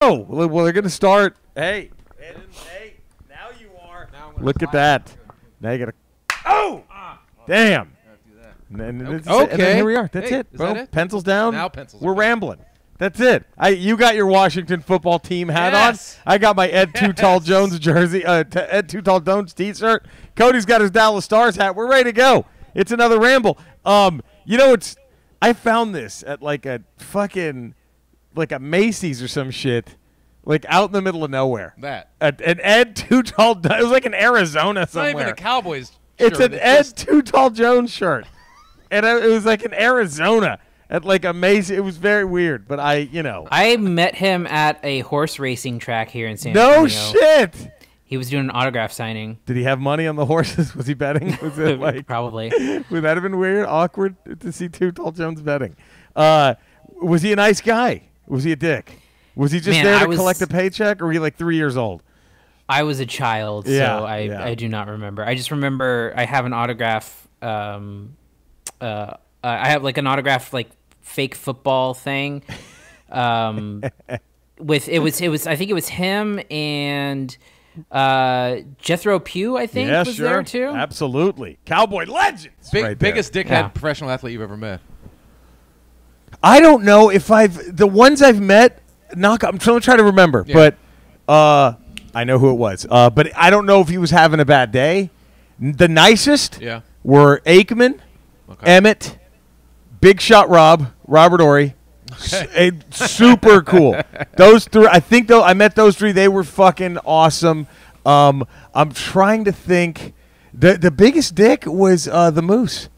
Oh, well, they're going to start. Hey, now you are. Look at that. Now you got to. Oh! Damn. And then here we are. That's it. Is Boom. that it? Pencils down. Now pencils. We're rambling. That's it. You got your Washington football team hat on. I got my Ed Too Tall Jones jersey, Ed Too Tall Jones t-shirt. Cody's got his Dallas Stars hat. We're ready to go. It's another ramble. I found this at like a Macy's or some shit, like out in the middle of nowhere. An Ed Too Tall. It was like in Arizona somewhere. It's not even a Cowboys shirt. It's an Ed Too Tall Jones shirt, and it was like in Arizona at like a Macy's. It was very weird, but I met him at a horse racing track here in San Antonio. No shit. He was doing an autograph signing. Did he have money on the horses? Was he betting? Was it like probably? Would that have been weird, awkward to see Too Tall Jones betting? Was he a nice guy? Was he a dick? Was he just there to collect a paycheck, or were he like 3 years old? I was a child, so I do not remember. I just remember I have an autograph. I have like an autograph like fake football thing. With it was I think it was him and Jethro Pugh, I think, was there too. Absolutely. Cowboy legends. Biggest dickhead professional athlete you've ever met. I don't know if the ones I've met, I'm trying to remember, but I know who it was. But I don't know if he was having a bad day. The nicest were Aikman, Emmett, Big Shot Robert Ory. Super cool. Those three, I met those three. They were fucking awesome. I'm trying to think. The biggest dick was the Moose.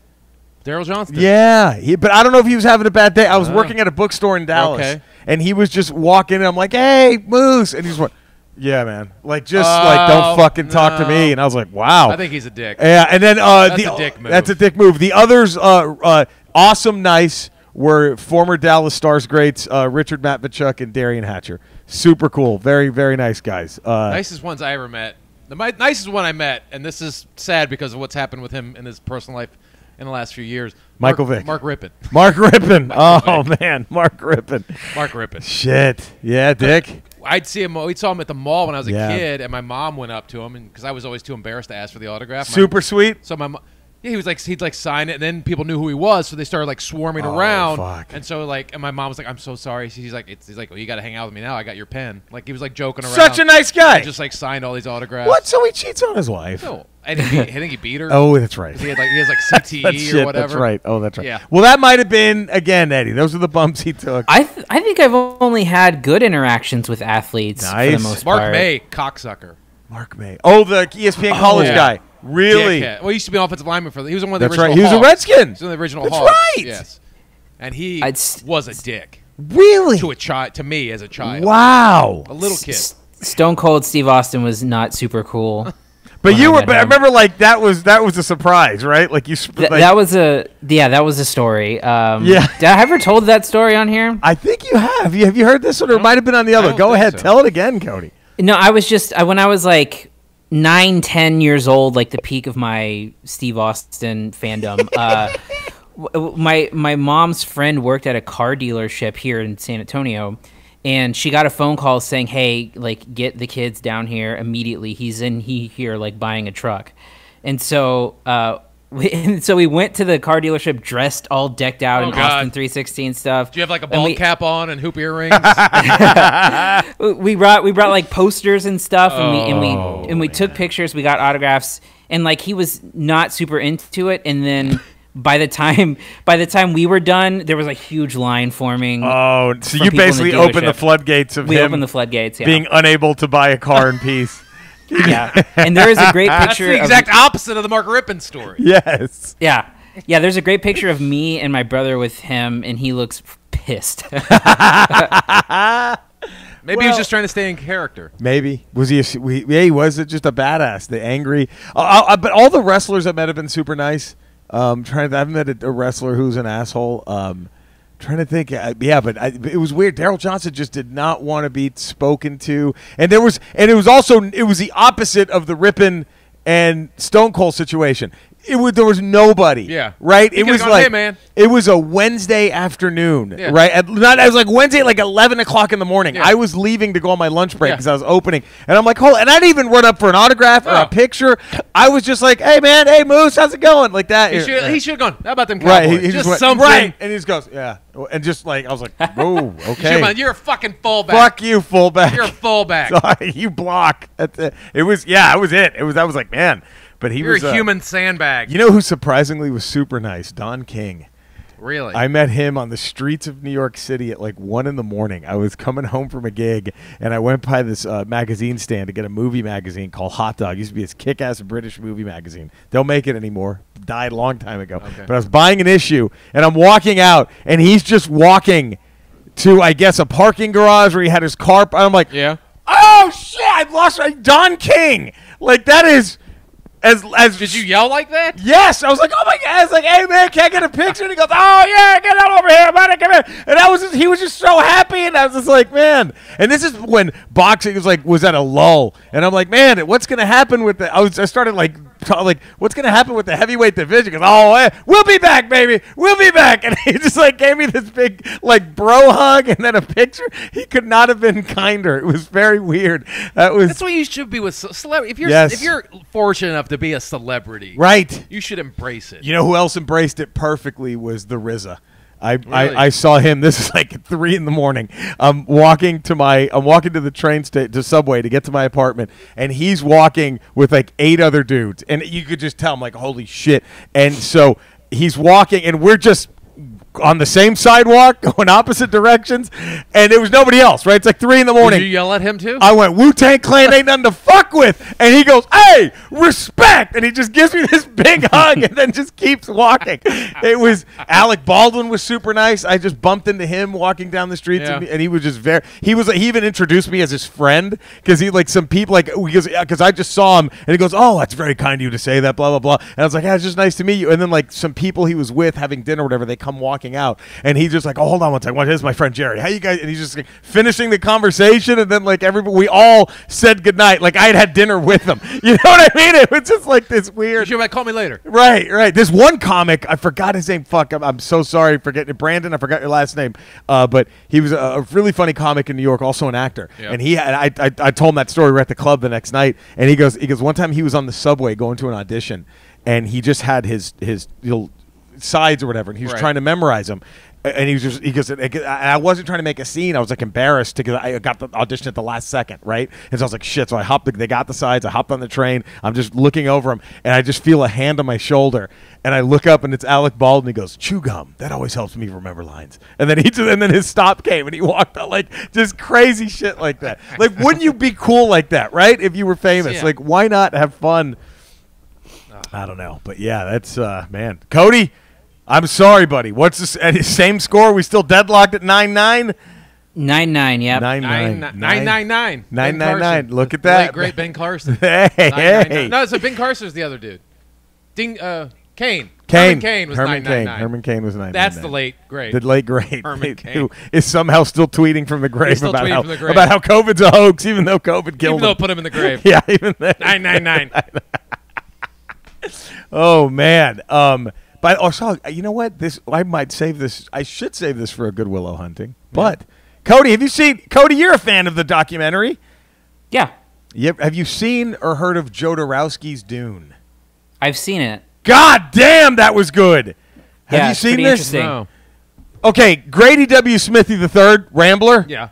Daryl Johnston. Yeah, but I don't know if he was having a bad day. I was working at a bookstore in Dallas, and he was just walking in. I'm like, hey, Moose. And he's like, yeah, man. Like, just don't fucking talk to me. And I was like, wow. I think he's a dick. Yeah, and then that's a dick move. That's a dick move. The others, awesome, nice, were former Dallas Stars greats, Richard Matvechuk and Darian Hatcher. Super cool. Very, very nice guys. Nicest ones I ever met. The nicest one I met, and this is sad because of what's happened with him in his personal life in the last few years. Michael Vick. Mark Rippon. Mark Rippon. Oh, man. Mark Rippon. Mark Rippon. Shit. Yeah, Dick. I'd see him. We saw him at the mall when I was a kid, and my mom went up to him, and because I was always too embarrassed to ask for the autograph. Super sweet. So my mom, he'd like sign it, and then people knew who he was, so they started like swarming around. Fuck. And so and my mom was like, "I'm so sorry." He's like, "Well, you got to hang out with me now. I got your pen." Like he was like joking around. Such a nice guy. He just like signed all these autographs. What? So he cheats on his wife? No, I think he beat her. Oh, that's right. He has like CTE or whatever. That's right. Oh, that's right. Yeah. Well, that might have been again, Eddie. Those are the bumps he took. I think I've only had good interactions with athletes for the most part. Mark May, cocksucker. Mark May. Oh, the ESPN college guy. Really? Dickhead. Well, he used to be an offensive lineman for. He was one of the That's original. Right. He was a Redskin. He was in the original. That's Hawks. right. Yes. And he was a dick. Really? To a child, to me as a child. Wow. A little kid. Stone Cold Steve Austin was not super cool. But I remember like that was a surprise, right? Like you. That was a story. Yeah. Did I ever told that story on here? I think you have. Have you heard this one, or it might have been on the other? Go ahead, tell it again, Cody. No, I was just when I was like 9-10 years old, like the peak of my Steve Austin fandom. My mom's friend worked at a car dealership here in San Antonio, and she got a phone call saying, "Hey, like get the kids down here immediately. He's here like buying a truck." And so we went to the car dealership dressed all decked out in Austin 316 stuff. Do you have like a bald cap on and hoop earrings? we brought like posters and stuff, and we took pictures. We got autographs, and like he was not super into it. And then by the time we were done, there was a huge line forming. Oh, so you basically opened the floodgates of him. We opened the floodgates, being unable to buy a car in peace. Yeah, and there is a great picture. That's the exact opposite of the Mark Rippon story. Yes. Yeah. There's a great picture of me and my brother with him, and he looks pissed. Maybe he was just trying to stay in character. Maybe was he? He was just a badass. The angry, but all the wrestlers I met have been super nice. I've met a wrestler who's an asshole. Trying to think, but it was weird. Daryl Johnson just did not want to be spoken to, and it was the opposite of the Rippon and Stone Cold situation. There was nobody. Yeah. Right. You It was could've gone, like "Hey, man." It was a Wednesday afternoon. Yeah. Right. It was like Wednesday at like 11:00 in the morning. Yeah. I was leaving to go on my lunch break Yeah. because I was opening, and I'm like, hold. And I didn't even run up for an autograph or No. a picture. I was just like, hey man, hey Moose, how's it going? Like that. He should have gone. How about them Right. Cowboys? He just went, something. right. And he just goes, yeah. And just like I was like, whoa, okay. You're a fucking fullback. Fuck you, fullback. You're a fullback. Sorry, you block. It was that was it. I was like, man. But he You're was a human sandbag. You know who surprisingly was super nice? Don King. Really? I met him on the streets of New York City at like 1 a.m. I was coming home from a gig, and I went by this magazine stand to get a movie magazine called Hot Dog. It used to be this kick-ass British movie magazine. Don't make it anymore. Died a long time ago. Okay. But I was buying an issue, and I'm walking out, and he's just walking to, I guess, a parking garage where he had his car. I'm like, yeah. oh, shit, I lost Don King. Like, that is... As Did you yell like that? Yes, I was like, oh my god! I was like, hey man, can I get a picture? And he goes, oh yeah, get on over here, buddy, come here. And he was just so happy, and I was just like, man. And this is when boxing was at a lull, and I'm like, man, what's gonna happen with the? I started like, what's gonna happen with the heavyweight division? Because we'll be back, baby, we'll be back. And he just like gave me this big like bro hug, and then a picture. He could not have been kinder. It was very weird. That's what you should be with celebrity. If you're fortunate enough to be a celebrity, right? You should embrace it. You know who else embraced it perfectly was the RZA. Really? I saw him. This is like 3 a.m. I'm walking to the train to Subway to get to my apartment, and he's walking with like 8 other dudes, and you could just tell I'm like, holy shit. And so he's walking, and we're just on the same sidewalk, going opposite directions, and there was nobody else, right? It's like 3 a.m. Did you yell at him too? I went, Wu-Tang Clan ain't nothing to fuck with. And he goes, hey, respect. And he just gives me this big hug and then just keeps walking. It was, Alec Baldwin was super nice. I just bumped into him walking down the streets, Yeah. and he was just he even introduced me as his friend, because he, like, some people, like, because I just saw him, and he goes, oh, that's very kind of you to say that, blah, blah, blah. And I was like, yeah, it's just nice to meet you. And then, like, some people he was with having dinner or whatever, they come walking out, and he's just like, oh, hold on one second. This is my friend Jerry. How you guys? And he's just like, finishing the conversation, and then like we all said goodnight. Like I had dinner with him. You know what I mean? It was just like this weird. You should call me later. Right. This one comic, I forgot his name. Fuck, I'm so sorry for getting it. Brandon, I forgot your last name. But he was a really funny comic in New York, also an actor. Yep. And I told him that story. We're at the club the next night, and he goes one time he was on the subway going to an audition, and he just had his sides or whatever, and he was trying to memorize them. And he goes, I wasn't trying to make a scene. I was like embarrassed because I got the audition at the last second, right? And so I was like, shit. So they got the sides. I hopped on the train. I'm just looking over him, and I just feel a hand on my shoulder. And I look up, and it's Alec Baldwin. He goes, chew gum. That always helps me remember lines. And then and then his stop came, and he walked out like just crazy shit like that. Like, wouldn't you be cool like that, right? If you were famous, Yeah. like, why not have fun? I don't know, but yeah, that's man, Cody. I'm sorry, buddy. What's the same score? We still deadlocked at 9-9? 9-9, yep. 999. 999. Look at that. Great Ben Carson. Hey. No, so Ben Carson's the other dude. Kane. Kane. Herman Kane was Herman 999. Herman Kane was 999. That's the late great. The late great. Herman Kane. Who is somehow still tweeting from the grave still about tweeting from the grave. how COVID's a hoax, even though COVID killed Even though him. it put him in the grave. Yeah, even then. 999. Oh, man. But you know what? I might save this. I should save this for a good willow hunting. But Cody, have you seen? Cody, you're a fan of the documentary. Yeah. Have you seen or heard of Jodorowsky's Dune? I've seen it. God damn, that was good. Have Yeah, you it's seen pretty this? interesting. No. Okay, Grady W. Smithy III, Rambler. Yeah.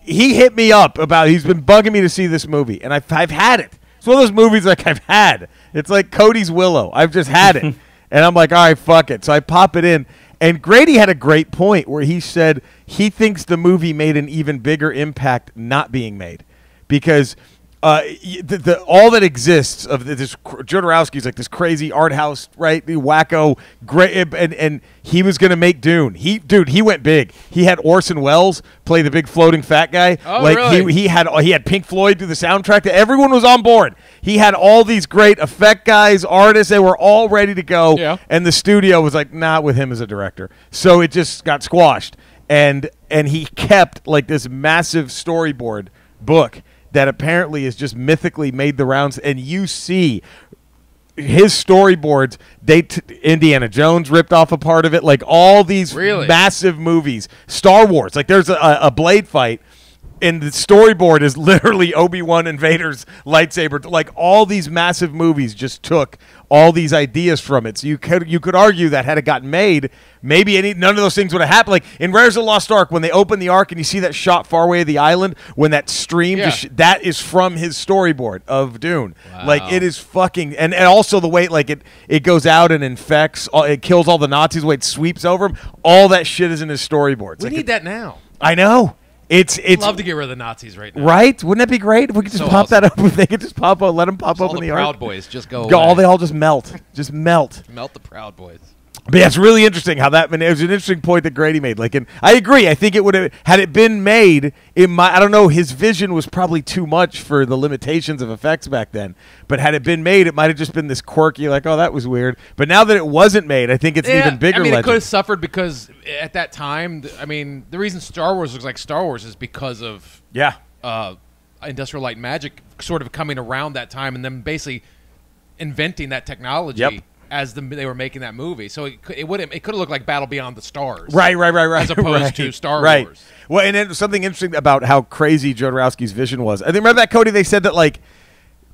He hit me up about. He's been bugging me to see this movie, and I've had it. It's one of those movies like I've had. It's like Cody's Willow. I've just had it. And I'm like, all right, fuck it. So I pop it in. And Grady had a great point where he said he thinks the movie made an even bigger impact not being made. Because all that exists of this Jodorowsky's like this crazy art house, right? The wacko, great, and he was going to make Dune. He went big. He had Orson Welles play the big floating fat guy. Oh, like really? he had Pink Floyd do the soundtrack. Everyone was on board. He had all these great effect guys, artists. They were all ready to go. Yeah. And the studio was like, not with him as a director. So it just got squashed. And he kept like this massive storyboard book that apparently is just mythically made the rounds, and you see his storyboards, Indiana Jones ripped off a part of it, like all these massive movies. Star Wars, like there's a blade fight, and the storyboard is literally Obi-Wan and Vader's lightsaber. Like all these massive movies just took all these ideas from it. So you could argue that had it gotten made, maybe none of those things would have happened. Like in Raiders of the Lost Ark, when they open the Ark and you see that shot far away of the island, when that stream, that is from his storyboard of Dune. Wow. Like it is fucking, and also the way like it goes out and infects, it kills all the Nazis, the way it sweeps over them. All that shit is in his storyboards. We need that now. I know. It's I'd love to get rid of the Nazis right now. Right? Wouldn't that be great if we could just pop that up? If they could just pop up, let them pop up in the Ark. Proud Boys just go away. They all just melt. Just melt. Melt the Proud Boys. But yeah, it's really interesting how that. It was an interesting point that Grady made. Like, and I agree. I think it would have had it been made. I don't know. His vision was probably too much for the limitations of effects back then. But had it been made, it might have just been this quirky, like, oh, that was weird. But now that it wasn't made, I think it's an even bigger. It could have suffered because at that time, the reason Star Wars looks like Star Wars is because of Industrial Light and Magic sort of coming around that time, and then basically inventing that technology. Yep. As they were making that movie, so it could have looked like Battle Beyond the Stars, right, as opposed to Star Wars. Well, and then something interesting about how crazy Jodorowsky's vision was. I think remember that, Cody? They said that like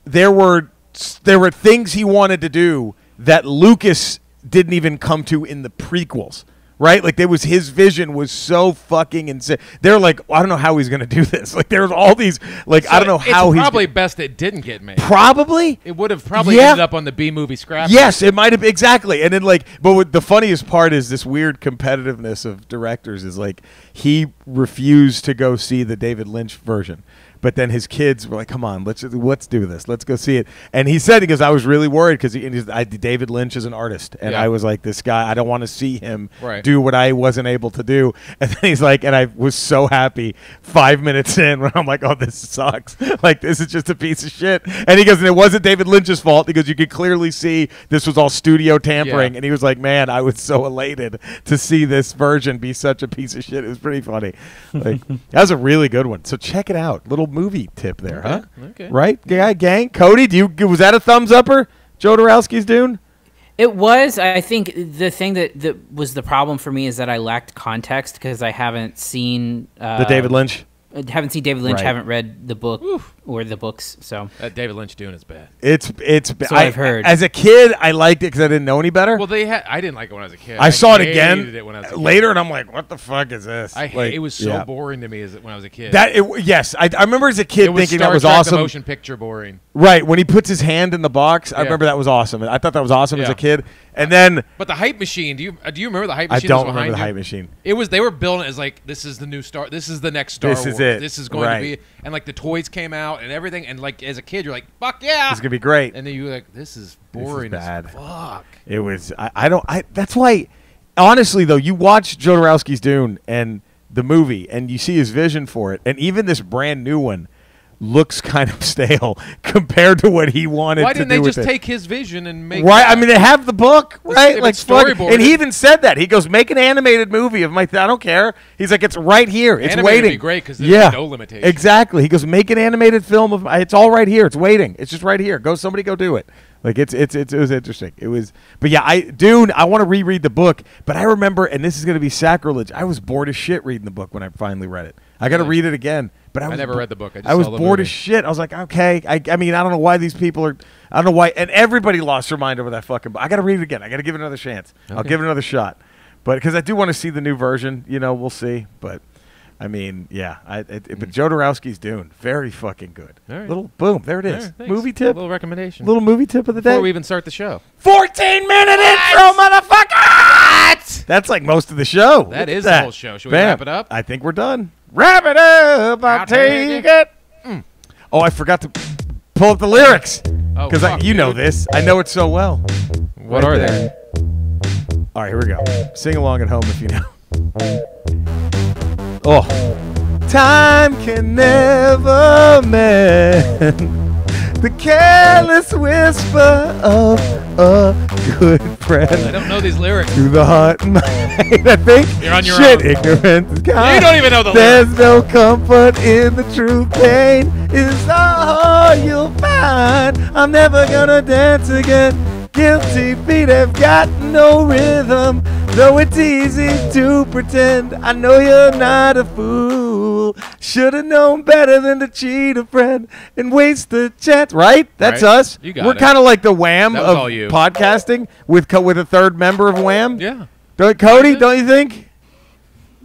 there were things he wanted to do that Lucas didn't even come to in the prequels. Right? Like, his vision was so fucking insane. They're like, I don't know how he's going to do this. Like, there's all these, like, so I don't know how he's... It's probably best it didn't get made. Probably. It would have probably ended up on the B-movie scrap. Yes, it might have, exactly. And then, like, but the funniest part is this weird competitiveness of directors is, like, he refused to go see the David Lynch version. But then his kids were like, come on, let's do this. Let's go see it. And he said, I was really worried because David Lynch is an artist. And I was like, this guy, I don't want to see him do what I wasn't able to do. And then he's like, and I was so happy 5 minutes in when I'm like, oh, this sucks. Like, this is just a piece of shit. And he goes, and it wasn't David Lynch's fault because you could clearly see this was all studio tampering. Yeah. And he was like, man, I was so elated to see this version be such a piece of shit. It was pretty funny. Like, that was a really good one. So check it out. Little movie tip there, huh? Okay. Right? Yeah, gang. Cody, was that a thumbs upper? Jodorowsky's Dune? It was. I think the thing that was the problem for me is that I lacked context because I haven't seen the David Lynch. Haven't seen David Lynch. Haven't read the book or the books. So that David Lynch Dune is bad. It's. So I've heard. As a kid, I liked it because I didn't know any better. Well, I didn't like it when I was a kid. I saw it again later, and I'm like, what the fuck is this? It was so boring to me when I was a kid. Yes, I remember as a kid thinking that was awesome. The motion picture boring. Right, when he puts his hand in the box, I remember that was awesome. I thought that was awesome as a kid. And then, but the hype machine. Do you remember the hype machine? I don't remember the hype machine. It was. They were building it as like, this is the new Star. This is the next Star Wars. This is it. This is going to be. And like the toys came out and everything, and like as a kid, you're like, fuck yeah, it's gonna be great. And then you're like, this is boring. This is bad. As fuck. It was. That's why. Honestly, though, you watch Jodorowsky's Dune and the movie, and you see his vision for it, and even this brand new one looks kind of stale compared to what he wanted to do. Why didn't they just take his vision and make I mean, they have the book, right? Like storyboard. And he even said that. He goes, make an animated movie of my... I don't care. He's like, it's right here. It's animated waiting. Would be great because there's no limitation. Exactly. He goes, make an animated film of... It's all right here. It's waiting. It's just right here. Somebody go do it. Like, it was interesting. It was... But yeah, Dune, I want to reread the book, but I remember, and this is going to be sacrilege, I was bored as shit reading the book when I finally read it. I got to read it again. But I never read the book. I was bored as shit. I was like, okay. I mean, I don't know why these people are... I don't know why... And everybody lost their mind over that fucking book. I got to read it again. I got to give it another chance. Okay. I'll give it another shot. But because I do want to see the new version. We'll see. But... I mean, yeah. But Jodorowsky's Dune, very fucking good. All right. Little boom, there it is. Right, movie tip, little recommendation, little movie tip of the day. Before we even start the show, 14-minute intro, motherfucker. That's like most of the show. That is the whole show. Should we wrap it up? I think we're done. Wrap it up. I'll take it. Oh, I forgot to pull up the lyrics because you know this. I know it so well. What are they? All right, here we go. Sing along at home if you know. Oh, time can never mend the careless whisper of a good friend. I don't know these lyrics. Through the heart and mind, I think. You're on your Shit, own. ignorance is kind. You don't even know the There's lyrics. no comfort in the true pain. Is all you'll find. I'm never gonna dance again. Guilty feet have got no rhythm. Though it's easy to pretend. I know you're not a fool. Should've known better than to cheat a friend and waste the chance. Right? That's Right. us. You got We're it. kind of like the Wham That was of all you. podcasting with a third member of Wham. Yeah. Cody, don't you think?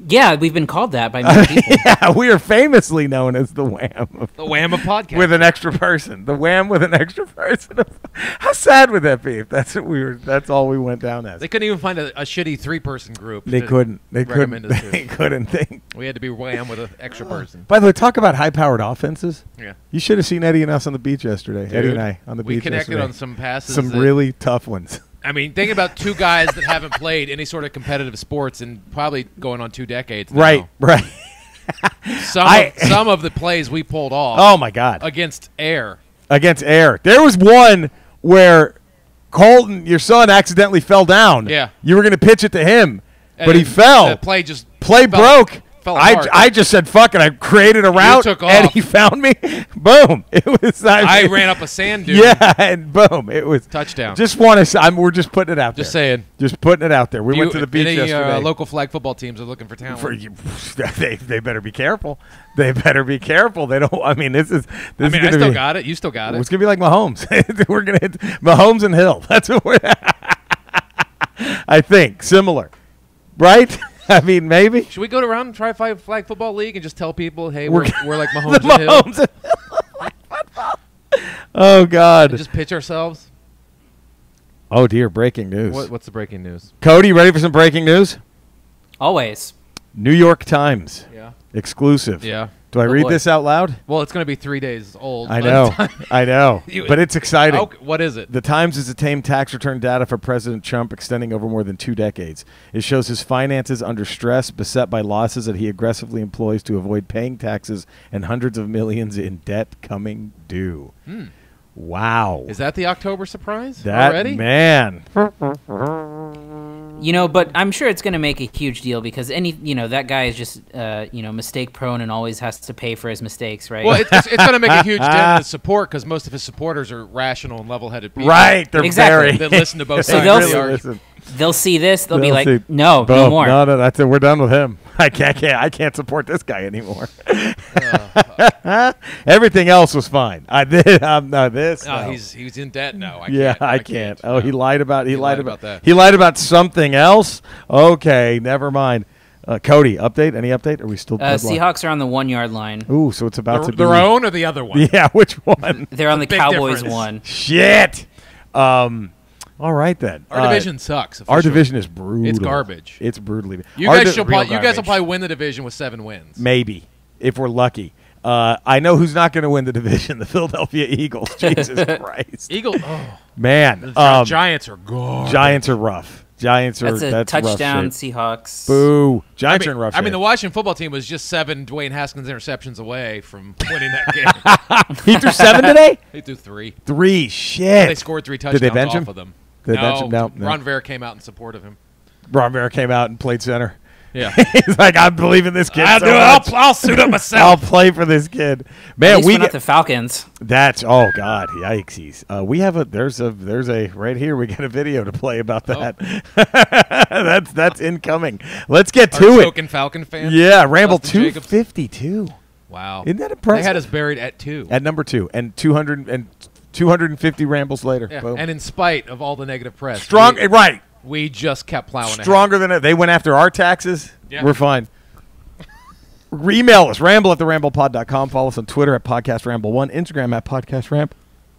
Yeah, we've been called that by many people. Yeah, we are famously known as the Wham. The Wham of podcast. With an extra person. The Wham with an extra person. How sad would that be if that's what that's all we went down as? They couldn't even find a shitty 3-person group. They to couldn't. They recommend couldn't. us to. They couldn't think. We had to be Wham with an extra person. By the way, talk about high-powered offenses. Yeah. You should have seen Eddie and us on the beach yesterday. Dude, Eddie and I on the we beach connected yesterday. on some passes. Some that- really tough ones. I mean, think about two guys that haven't played any sort of competitive sports in probably going on 2 decades now. Right. Some of the plays we pulled off. Oh, my God. Against air. Against air. There was one where Colton, your son, accidentally fell down. Yeah. You were going to pitch it to him, And but he fell. The play just Play fell- broke. fell apart. I just said fuck it. I created a route, took and off. he found me. Boom! It was. I ran up a sand dune. Yeah, and boom! It was Touchdown. Just want to. We're just putting it out Just there. saying. Just putting it out there. We went to the beach any, yesterday. local flag football teams are looking for talent. They better be careful. They better be careful. They don't. I mean, this is. This I is gonna still be, got it. You still got it. It's gonna be like Mahomes. We're gonna hit Mahomes and Hill. That's what we're. I think similar, right? I mean, maybe. Should we go around and try a flag football league and just tell people, hey, We're we're like The Mahomes and Hill? Oh God! And just pitch ourselves? Oh dear! Breaking news. What's the breaking news? Cody, ready for some breaking news? Always. New York Times Yeah. exclusive. Yeah. Do I Oh, read boy. this out loud? Well, it's going to be 3 days old. I by the know. time- I know. But it's exciting. Okay, what is it? The Times has attained tax return data for President Trump extending over more than 2 decades. It shows his finances under stress, beset by losses that he aggressively employs to avoid paying taxes and hundreds of millions in debt coming due. Wow. Is that the October surprise that already? man? You know, but I'm sure it's going to make a huge deal because that guy is just, mistake prone and always has to pay for his mistakes, right? Well, it's going to make a huge dent in his support because most of his supporters are rational and level-headed people. Right. They're Exactly. very. That listen to both So sides they'll- of the really argument. They'll see this, they'll be They'll like, see- no Boom. more. No, that's it. We're done with him. I can't support this guy anymore. Everything else was fine. I did. No, this. No, no. he's in debt now. I can't. Oh, he No. lied about. He lied about about that. He lied about something else. Okay, never mind. Cody, update? Any update? Are we still deadlocked? Seahawks are on the 1 yard line. Ooh, so it's about to be Their own or the other one? Yeah, which one? They're on the Big Cowboys difference. 1. Shit. All right then. Our division sucks. Our officially. division is brutal. It's garbage. It's brutally. You Our guys di- will probably garbage. win the division with 7 wins. maybe if we're lucky. I know who's not going to win the division: the Philadelphia Eagles. Jesus Christ, Eagles. Oh, man. the Giants are garbage. Giants are rough. Giants are That's a rough touchdown, shape. Seahawks. Boo. Giants are in rough I mean, shape. the Washington football team was just 7 Dwayne Haskins interceptions away from winning that game. He threw 7 today? They threw 3. 3. Shit. They scored 3 Did touchdowns they bench off him? of them. Did they bench him? No. Ron Vera came out in support of him. Ron Vera came out and played center. Yeah. He's like, I believe in this kid. I'll so do it. much. I'll suit up I'll myself. play for this kid. At Man, least we we're not get the Falcons. that's oh god, yikesies. We have there's a right here. We got a video to play about that. That's incoming. Let's get Our to it. token Falcon fan. Yeah, Ramble Dustin Jacobs. 252 Wow. Isn't that impressive? They had us buried at 2. at number 2 and 250 rambles later. Yeah. Boom. And in spite of all the negative press, Strong, we, right? we just kept plowing ahead. Stronger than it. They went after our taxes. Yeah. We're fine. Email us, ramble@theramblepod.com. Follow us on Twitter at PodcastRamble1, Instagram at PodcastRamp.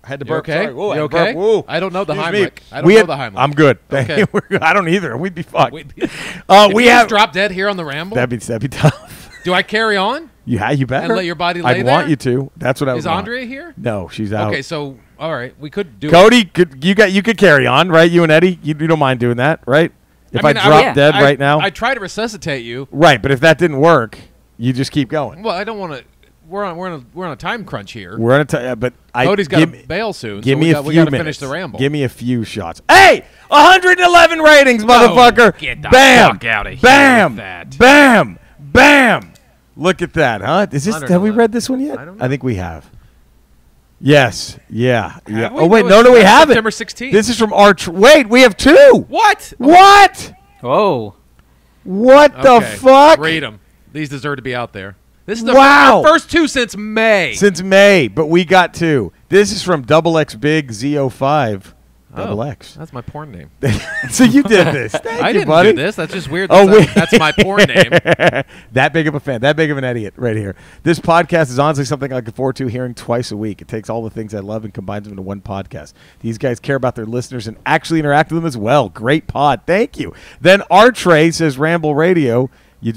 I had to You burp. okay? Sorry. Whoa, I You had to burp. okay? Whoa. I don't know the Excuse me. Heimlich. I don't know the Heimlich. I'm good. Okay. We're good. I don't either. We'd be fucked. Wait, we if you have. just drop dead here on the Ramble? That'd be tough. Do I carry on? You better. And let your body lay I'd want there? you to. That's what I would Is want. Andrea here? No, she's out. Okay, so all right, we could do it. Cody, you could carry on, right? You and Eddie, you don't mind doing that, right? If I, mean, drop yeah. dead right now, I try to resuscitate you. right? But if that didn't work, you just keep going. Well, I don't want to. we're on a time crunch here. We're on a but Cody's got to bail soon. Give me a few we got to minutes. finish the ramble. Give me a few shots. Hey, 111 ratings, motherfucker! Get the Bam! fuck out of here! Bam! With that. Bam! Bam! Look at that, huh? Is this? Have we read this one yet? I don't know. I think we have. Yes. Yeah. Yeah. We? Oh wait, No, no, we haven't. September 16th. This is from Arch. Wait, we have two. What? What? Whoa. What the fuck? Read them. These deserve to be out there. This is the first two since May. Since May, but we got two. This is from Double X Big Z05 Double X. That's my porn name. So you did this. Thank I you, didn't buddy. do this. That's just weird. Oh, That's my porn name. That big of a fan. That big of an idiot right here. This podcast is honestly something I look forward to hearing twice a week. It takes all the things I love and combines them into one podcast. These guys care about their listeners and actually interact with them as well. Great pod. Thank you. Then Artray says Ramble Radio.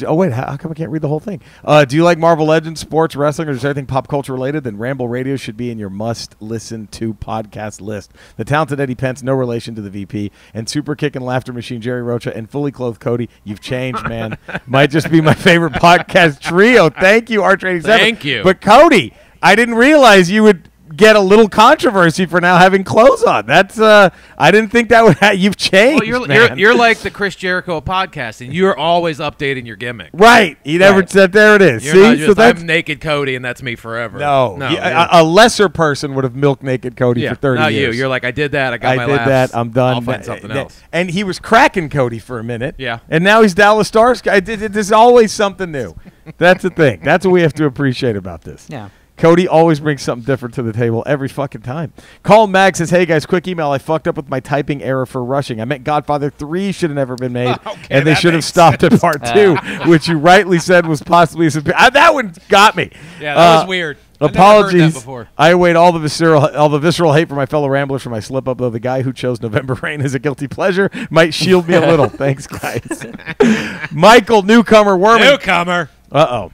Oh, wait, how come I can't read the whole thing? Do you like Marvel Legends, sports, wrestling, or is everything pop culture related? Then Ramble Radio should be in your must-listen-to podcast list. The talented Eddie Pence, no relation to the VP, and super kick and laughter machine Jerry Rocha, and fully clothed Cody. You've changed, man. Might just be my favorite podcast trio. Thank you, Arch87. Thank you. But, Cody, I didn't realize you would get a little controversy for now having clothes on. That's I didn't think that would you've changed. Well, you're like the Chris Jericho of podcasting. You're always updating your gimmick. Right. He never said there it is. You're See? not just, so that's I'm naked Cody and that's me forever. No. A lesser person would have milked naked Cody for 30 not years. You're like, I did that. I did that. I'm done. I'll find something else. And he was cracking Cody for a minute. Yeah. And now he's Dallas Stars. There's always something new. That's the thing. That's what we have to appreciate about this. Yeah. Cody always brings something different to the table every fucking time. Colin Mag says, hey, guys, quick email. I fucked up with my typing error for rushing. I meant Godfather 3 should have never been made, and they should have stopped at part 2, which you rightly said was possibly that one got me. Yeah, that was weird. Apologies. I await all the visceral hate from my fellow ramblers for my slip up, though the guy who chose November Rain as a guilty pleasure might shield me a little. Thanks, guys. Michael, newcomer, Worming. Newcomer. Uh-oh.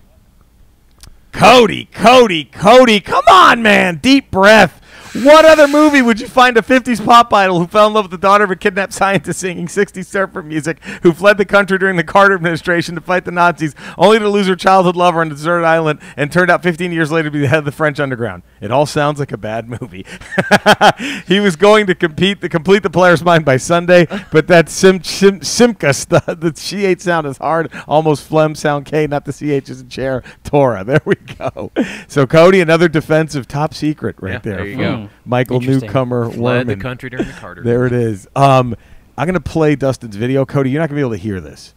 Cody, come on, man. Deep breath. What other movie would you find a 50s pop idol who fell in love with the daughter of a kidnapped scientist singing 60s surfer music, who fled the country during the Carter administration to fight the Nazis, only to lose her childhood lover on a deserted island, and turned out 15 years later to be the head of the French underground? It all sounds like a bad movie. He was going to complete the player's mind by Sunday, but that Simca stuff, the CH sound is hard, almost phlegm sound K, not the CH's in chair. Torah. There we go. So, Cody, another defensive top secret right there. There you go. Michael Newcomer Fled the Worman. country during the Carter. There it is. I'm going to play Dustin's video. Cody, you're not going to be able to hear this.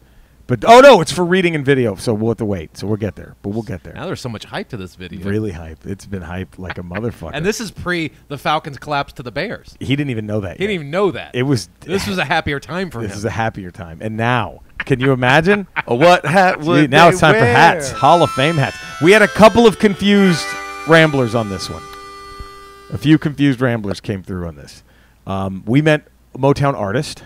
But no, it's for reading and video, so we'll have to wait. So we'll get there. But we'll get there. Now there's so much hype to this video. Really hype. It's been hyped like a motherfucker. And this is pre the Falcons collapse to the Bears. He didn't even know that yet. He didn't even know that. This was a happier time for him. This is a happier time. And now, can you imagine? What hat would now they it's time for wear? hats. Hall of Fame hats. We had a couple of confused ramblers on this one. A few confused ramblers came through on this. We meant Motown artist.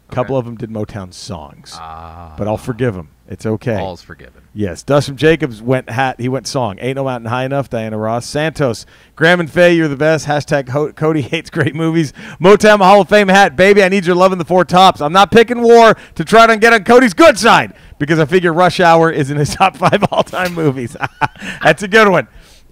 A couple of them did Motown songs. But I'll forgive them. It's okay. All's forgiven. Yes. Dustin Jacobs went hat. He went song. Ain't No Mountain High Enough. Diana Ross. Santos. Graham and Faye, you're the best. Hashtag Cody hates great movies. Motown Hall of Fame hat. Baby, I need your love in the four tops. I'm not picking war to try to get on Cody's good side because I figure Rush Hour is in his top 5 all-time movies. That's a good one.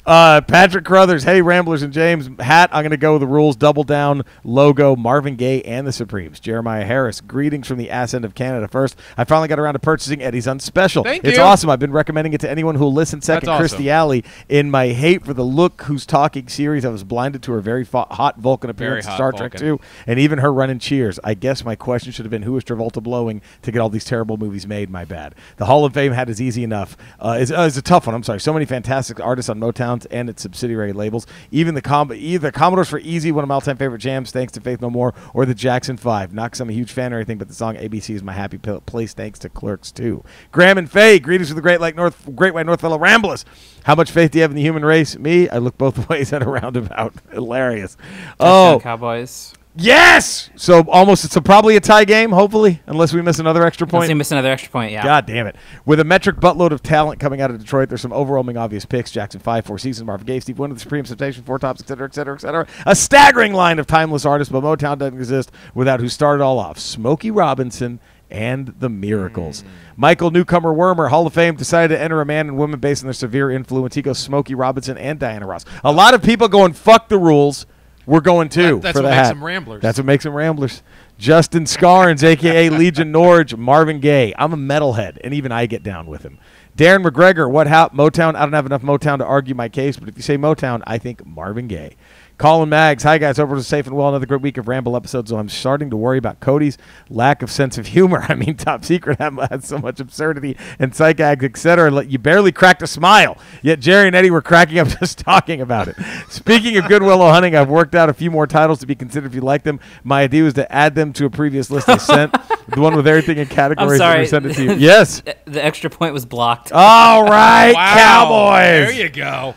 Patrick Crothers, hey, Ramblers and James. Hat, I'm going to go with the rules. Double down, logo, Marvin Gaye and the Supremes. Jeremiah Harris, greetings from the ass end of Canada. First, I finally got around to purchasing Eddie's Unspecial. It's awesome. I've been recommending it to anyone who will listen. Second, That's Christy Alley. In my hate for the Look Who's Talking series, I was blinded to her very hot Vulcan appearance in Star Trek 2, and even her running Cheers. I guess my question should have been, who is Travolta blowing to get all these terrible movies made? My bad. The Hall of Fame hat is easy enough. It's a tough one. I'm sorry. So many fantastic artists on Motown and its subsidiary labels. Even either Commodores for Easy, one of my all-time favorite jams, thanks to Faith No More, or the Jackson 5. Not because I'm a huge fan or anything, but the song ABC is my happy place, thanks to Clerks 2. Graham and Faye, greetings from the Great White North Fellow Ramblers. How much faith do you have in the human race? Me, I look both ways at a roundabout. Hilarious. Cowboys. Yes! So probably a tie game, hopefully, unless we miss another extra point. Unless we miss another extra point, yeah. God damn it. With a metric buttload of talent coming out of Detroit, there's some overwhelming obvious picks. Jackson 5, 4 Seasons, Marvin Gaye, Steve Wonder, The Supreme Temptation, Four Tops, etc., etc., etc. A staggering line of timeless artists, but Motown doesn't exist without who started all off. Smokey Robinson and the Miracles. Michael Newcomer Wormer, Hall of Fame, decided to enter a man and woman based on their severe influence. He goes Smokey Robinson and Diana Ross. A lot of people going, fuck the rules. We're going too. That's for what the makes hat. them Ramblers. That's what makes them Ramblers. Justin Scarns, a.k.a. Legion Norge, Marvin Gaye. I'm a metalhead, and even I get down with him. Darren McGregor, what how Motown? I don't have enough Motown to argue my case, but if you say Motown, I think Marvin Gaye. Colin Maggs, hi guys, hope we're safe and well. Another great week of Ramble episodes, so I'm starting to worry about Cody's lack of sense of humor. I mean, Top Secret has so much absurdity and psych gags, etc. You barely cracked a smile, yet Jerry and Eddie were cracking up just talking about it. Speaking of Good Willow Hunting, I've worked out a few more titles to be considered if you like them. My idea was to add them to a previous list I sent, the one with everything in categories. I'm sorry. Send it to you. Yes. The extra point was blocked. All right, Wow. Cowboys. There you go.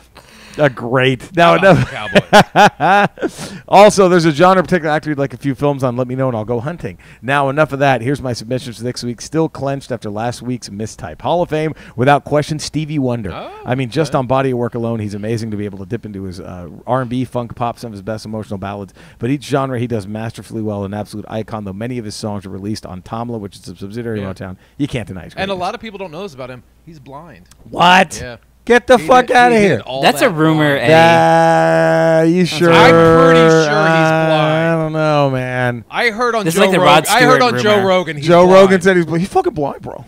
Great. Now Cowboys. Also, there's a genre particular actor you'd like a few films on. Let me know, and I'll go hunting. Now, enough of that. Here's my submissions for next week. Still clenched after last week's mistype. Hall of Fame, without question, Stevie Wonder. I mean, just on body of work alone, he's amazing to be able to dip into his R&B, funk, pop, some of his best emotional ballads. But each genre he does masterfully well. An absolute icon, though many of his songs are released on Tamla, which is a subsidiary of Motown. You can't deny his And a greatness. lot of people don't know this about him. He's blind. What? Yeah. Get the fuck out of here. That's a rumor, Eddie. You sure? I'm pretty sure he's blind. I don't know, man. I heard on This is Joe like the Rogan. Rod I heard Stewart on Joe rumor. Rogan. He's Joe blind. Rogan said he's fucking blind, bro.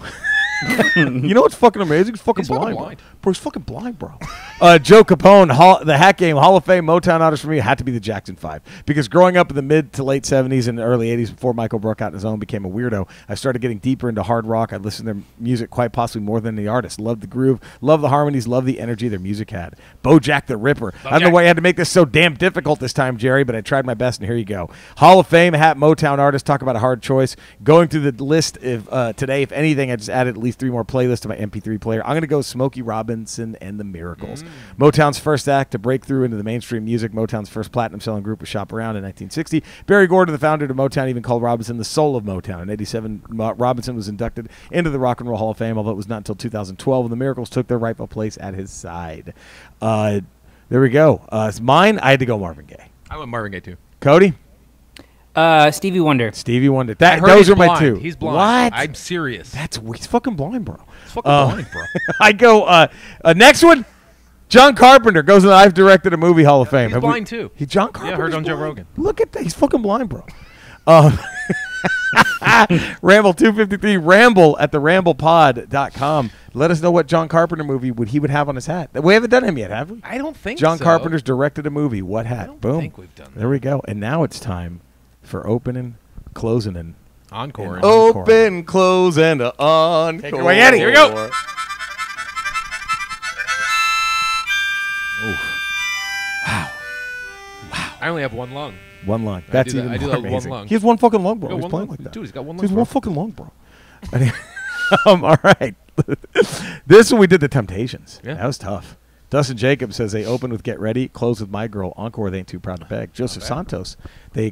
You know what's fucking amazing? He's fucking blind, blind. bro. He's fucking blind, bro. Joe Capone, the Hat Game, Hall of Fame, Motown artist for me had to be the Jackson 5. Because growing up in the mid to late 70s and early 80s, before Michael broke out on his own, became a weirdo, I started getting deeper into hard rock. I listened to their music quite possibly more than the artist. Loved the groove, loved the harmonies, loved the energy their music had. Bojack the Ripper. I don't know why you had to make this so damn difficult this time, Jerry, but I tried my best, and here you go. Hall of Fame, Hat, Motown artist. Talk about a hard choice. Going through the list today, if anything, I just added at least 3 more playlists to my MP3 player. I'm going to go Smokey Robinson and the Miracles. Motown's first act to break through into the mainstream music. Motown's first platinum-selling group was Shop Around in 1960. Barry Gordy, the founder of Motown, even called Robinson the soul of Motown. In 87, Robinson was inducted into the Rock and Roll Hall of Fame, although it was not until 2012 when the Miracles took their rightful place at his side. There we go. It's mine. I had to go Marvin Gaye. I went Marvin Gaye too. Cody? Stevie Wonder. Stevie Wonder. I heard Those he's are my blind. 2. He's blind. What? I'm serious. He's fucking blind, bro. He's fucking blind, bro. I go next one. John Carpenter goes in the I've directed a movie Hall of Fame. He's blind too. John Carpenter. Yeah, I heard on Joe Rogan. Look at that. He's fucking blind, bro. Ramble 253. Ramble at theramblepod.com. Let us know what John Carpenter movie he would have on his hat. We haven't done him yet, have we? I don't think John so. Carpenter's directed a movie. What hat? I don't Boom. think we've done that. There we go. And now it's time for opening, closing, and Encore. open, close, and encore. Take it away, Eddie. Here we go. I only have one lung. One lung. That's do even that. I do more that with one amazing. lung. He has one fucking lung, bro. Got He's one playing lung. like that. Dude, he's got one lung, He's bro. one fucking lung, bro. All right. This one we did the Temptations. Yeah. That was tough. Dustin Jacobs says they open with Get Ready, close with My Girl, encore with Ain't Too Proud to Beg. Joseph Santos, they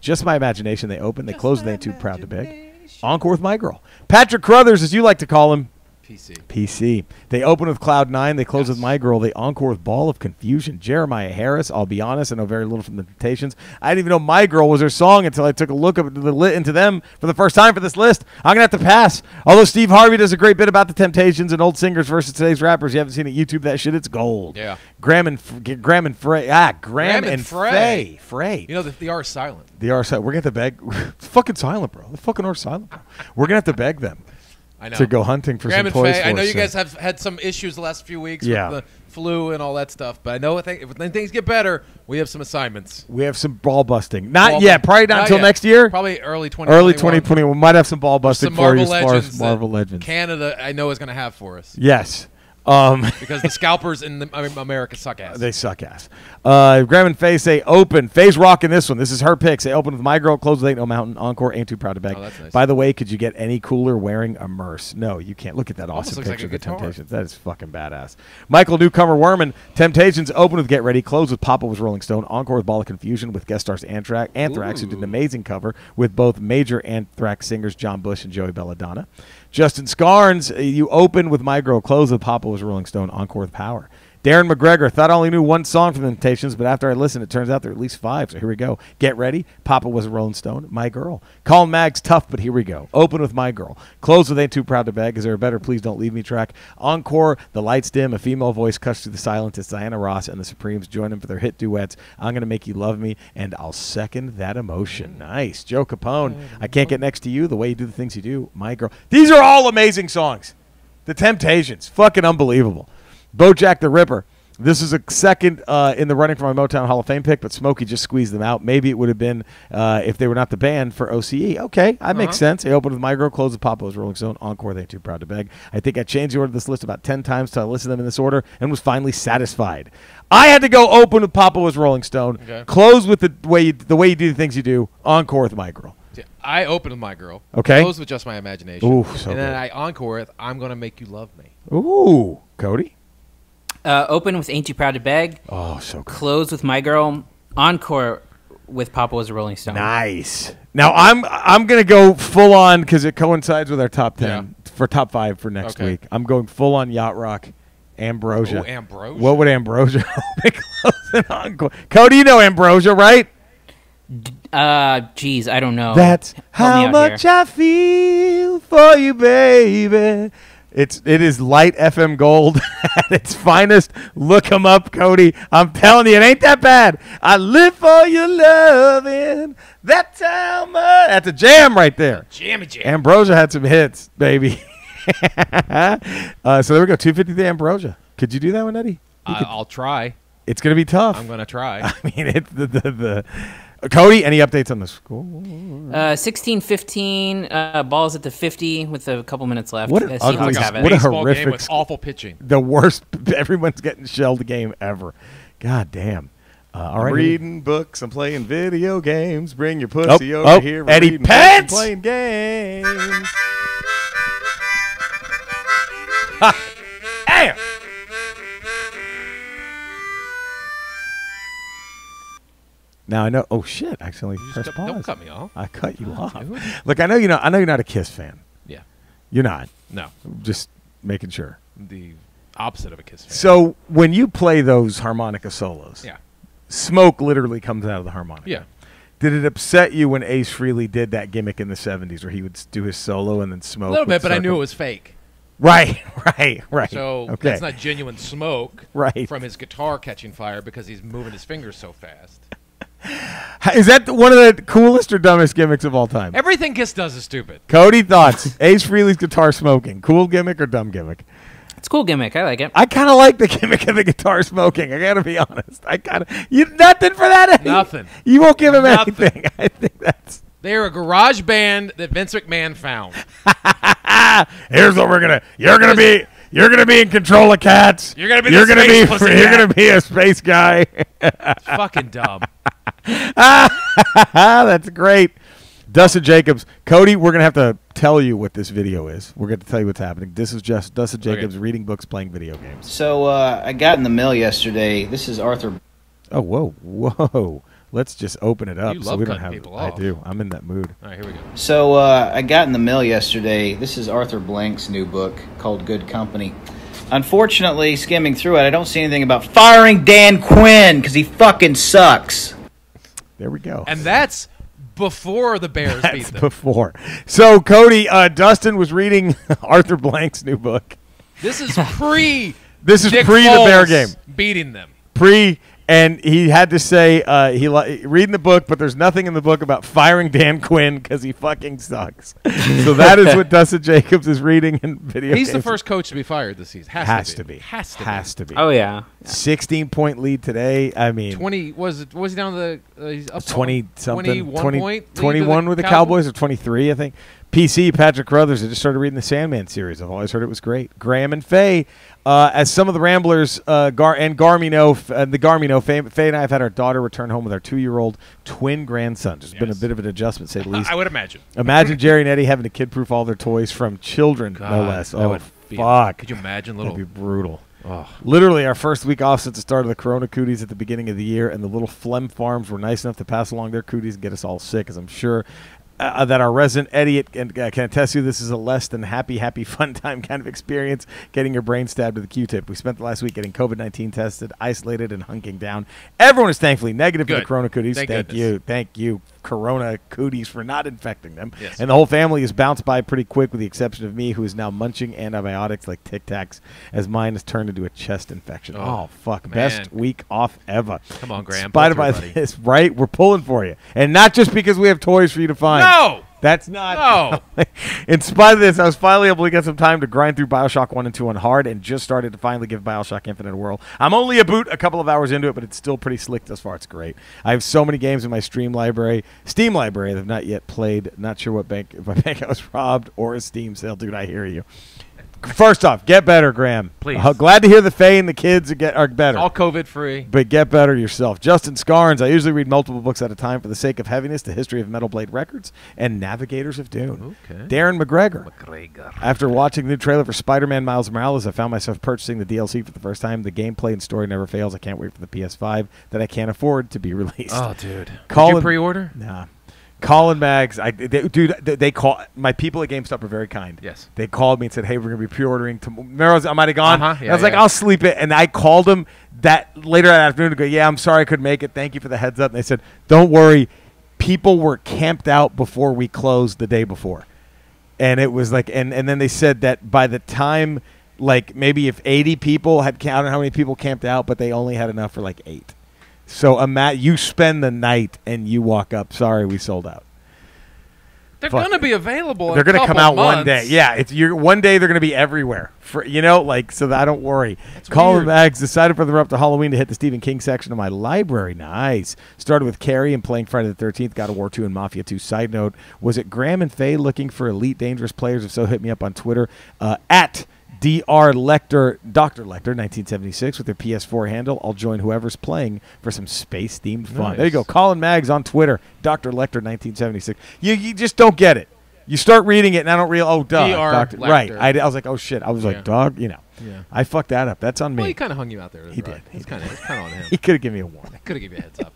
Just My Imagination, they open, they close with Ain't Too Proud to Beg. Encore with My Girl. Patrick Crothers, as you like to call him. PC. They open with Cloud 9. They close with My Girl. They encore with Ball of Confusion. Jeremiah Harris. I'll be honest, I know very little from the Temptations. I didn't even know My Girl was their song until I took a look into them for the first time for this list. I'm going to have to pass. Although Steve Harvey does a great bit about the Temptations and old singers versus today's rappers. You haven't seen it, YouTube that shit. It's gold. Yeah. Graham and Frey. Graham and Frey. Frey. You know, the R is silent. The R silent. We're going to have to beg. It's fucking silent, bro. The fucking R silent, bro. We're going to have to beg them. I know. To go hunting for Graham some toys. I know you guys have had some issues the last few weeks with the flu and all that stuff, but I know if things get better, we have some assignments. We have some ball busting. Not yet. Probably not until next year. Probably early 2021. Early 2021. We might have some ball busting some for you Marvel as far Legends as Marvel Legends. Canada, I know, is going to have for us. Yes. Because the scalpers in America suck ass. They suck ass. Graham and Faye say open. Faye's rocking this one. This is her pick. They open with My Girl, close with Ain't No Mountain, encore, Ain't Too Proud to Beg. Oh, that's nice. By the way, could you get any cooler wearing a Merce? No, you can't. Look at that awesome looks like picture a of the guitar. Temptations. That is fucking badass. Michael Newcomer Werman, Temptations open with Get Ready, close with Papa was Rolling Stone, encore with Ball of Confusion with guest stars Anthrax, who did an amazing cover with both major Anthrax singers John Bush and Joey Belladonna. Justin Scarns, you open with My Girl, close with Papa was Rolling Stone, encore with Power. Darren McGregor, thought I only knew one song from the Temptations, but after I listened, it turns out there are at least 5. So here we go. Get ready. Papa Was a Rolling Stone. My Girl. Colin Mag's Tough, but here we go. Open with My Girl. Close with Ain't Too Proud to Beg. Is there a better Please Don't Leave Me track? Encore, The Lights Dim, a female voice cuts through the silence. It's Diana Ross and the Supremes join them for their hit duets, I'm Gonna Make You Love Me, and I'll Second That Emotion. Nice. Joe Capone, I Can't Get Next to You, The Way You Do the Things You Do, My Girl. These are all amazing songs. The Temptations. Fucking unbelievable. Bojack the Ripper. This is a second in the running for my Motown Hall of Fame pick, but Smokey just squeezed them out. Maybe it would have been if they were not the band for OCE. Okay, that makes sense. They opened with My Girl, closed with Papa Was Rolling Stone, Encore, They Ain't Too Proud to Beg. I think I changed the order of this list about 10 times till I listened to them in this order and was finally satisfied. I had to go open with Papa Was Rolling Stone, close with the way you do the things you do, Encore with My Girl. I opened with My Girl. Okay. Close with Just My Imagination. Ooh, so and then good. I encore with I'm Gonna Make You Love Me. Ooh, Cody? Open with Ain't You Proud to Beg. Oh, so good. Close with My Girl. Encore with Papa Was a Rolling Stone. Nice. Now, I'm going to go full on because it coincides with our top 10 for top 5 for next week. I'm going full on Yacht Rock. Ambrosia. Oh, Ambrosia. What would Ambrosia close and encore? Cody, you know Ambrosia, right? Geez, I don't know. That's Help me how out much here. I feel for you, baby. It is light FM gold at its finest. Look 'em up, Cody. I'm telling you, it ain't that bad. I live for your loving. That's how much. That's a jam right there. Jammy jam. Ambrosia had some hits, baby. So there we go. 250 to Ambrosia. Could you do that one, Eddie? I'll try. It's going to be tough. I'm gonna try. I mean, it's the Cody, any updates on the score? 16-15, balls at the 50 with a couple minutes left. What an ugly, have it. what a Baseball horrific game with awful pitching. The worst. Everyone's getting shelled game ever. God damn. All right. I'm reading books. I'm playing video games. Bring your pussy over here. Eddie Pence. Playing games. Ha. Damn. Now I know. Oh shit! I accidentally pressed pause. Don't cut me off. I cut you off. Dude. Look, I know you're not. I know you're not a Kiss fan. Yeah. You're not. No. Just making sure. The opposite of a Kiss fan. So when you play those harmonica solos, Yeah. smoke literally comes out of the harmonica. Yeah. Did it upset you when Ace Frehley did that gimmick in the 70s where he would do his solo and then smoke? A little bit, but I circle? knew it was fake. Right. So okay. that's not genuine smoke from his guitar catching fire because he's moving his fingers so fast. Is that one of the coolest or dumbest gimmicks of all time? Everything Kiss does is stupid. Cody, thoughts? Ace Frehley's guitar smoking. Cool gimmick or dumb gimmick? It's a cool gimmick. I like it. I kind of like the gimmick of the guitar smoking. I got to be honest. Nothing for that. Eddie. Nothing. You won't give him anything. I think that's. They're a garage band that Vince McMahon found. Here's what we're gonna. You're gonna be in control of cats. You're gonna be a space guy. It's fucking dumb. That's great. Dustin Jacobs. Cody, we're going to have to tell you what this video is. We're going to tell you what's happening. This is just Dustin Jacobs reading books, playing video games. So I got in the mail yesterday. This is Arthur. Oh, whoa. Let's just open it up. You so love we don't cutting have. people I off. do. I'm in that mood. All right, here we go. So I got in the mail yesterday. This is Arthur Blank's new book called Good Company. Unfortunately, skimming through it, I don't see anything about firing Dan Quinn because he fucking sucks. There we go. And that's before the Bears beat them. Before. So, Cody, Dustin was reading Arthur Blank's new book. This is pre. This is Dick pre the Bear Foles game. beating them. And he had to say reading the book, but there's nothing in the book about firing Dan Quinn because he fucking sucks. So that is what Dustin Jacobs is reading in video He's games. the first coach to be fired this season. Has to be. Has to be. Oh, yeah. 16-point lead today. I mean, 20 was he down to the he's up 20 something 21 point 21 with the Cowboys or 23, I think. PC Patrick Crothers. I just started reading the Sandman series. I've always heard it was great. Graham and Faye, as some of the Ramblers and Garmy know, the Garmy know, Faye and I have had our daughter return home with our 2-year-old twin grandsons. There's been a bit of an adjustment, to say the least. I would imagine. Imagine Jerry and Eddie having to kid-proof all their toys from children, no less. Oh, fuck. Could you imagine little? That'd be brutal. Oh. Literally, our first week off since the start of the Corona cooties at the beginning of the year, and the little phlegm farms were nice enough to pass along their cooties and get us all sick, as I'm sure that our resident idiot can attest to. This is a less than happy, fun time kind of experience, getting your brain stabbed with a Q-tip. We spent the last week getting COVID-19 tested, isolated, and hunking down. Everyone is thankfully negative for the Corona Cooties. Thank you, Corona Cooties, for not infecting them. Yes. And the whole family is bounced by pretty quick, with the exception of me, who is now munching antibiotics like Tic Tacs, as mine has turned into a chest infection. Oh fuck. Man. Best week off ever. Come on, Graham. Spite by this, right? We're pulling for you. And not just because we have toys for you to find. No! That's not. No. In spite of this, I was finally able to get some time to grind through BioShock 1 and 2 on hard, and just started to finally give BioShock Infinite a whirl. I'm only a couple of hours into it, but it's still pretty slick thus far. It's great. I have so many games in my Steam library that I've not yet played. Not sure if my bank I was robbed or a Steam sale. Dude, I hear you. First off, get better, Graham. Please. Glad to hear the Faye and the kids are better. All COVID-free. But get better yourself. Justin Scarns, I usually read multiple books at a time for the sake of heaviness, The History of Metal Blade Records, and Navigators of Dune. Okay. Darren McGregor. After watching the new trailer for Spider-Man Miles Morales, I found myself purchasing the DLC for the first time. The gameplay and story never fails. I can't wait for the PS5 that I can't afford to be released. Oh, dude. Did you pre-order? Nah. Colin Maggs, they call my people at GameStop are very kind. Yes, they called me and said, "Hey, we're gonna be pre-ordering tomorrow." I might have gone. Yeah, I was like, "I'll sleep it," and I called them that later that afternoon to go, "Yeah, I'm sorry I couldn't make it. Thank you for the heads up." And they said, "Don't worry, people were camped out before we closed the day before," and it was like, and then they said that by the time, like maybe if 80 people had, I don't know how many people camped out, but they only had enough for like 8. So you spend the night and you walk up. Sorry, we sold out. They're going to be available. They're going to come out one day. Yeah, one day they're going to be everywhere. So that I don't worry. Colin Maggs decided for the run up to Halloween to hit the Stephen King section of my library. Nice. Started with Carrie and playing Friday the 13th, God of War 2 and Mafia 2. Side note, was it Graham and Faye looking for Elite Dangerous players? If so, hit me up on Twitter at Dr. Lecter 1976 with their PS4 handle. I'll join whoever's playing for some space-themed fun. Nice. There you go. Colin Maggs on Twitter, Dr. Lecter 1976. You just don't get it. You start reading it, and I don't realize, oh, duh. Right. I was like, oh, shit. I was like, dog, I fucked that up. That's on me. Well, he kind of hung you out there. He did. It's kind of on him. He could have given me a warning. Could have given you a heads up.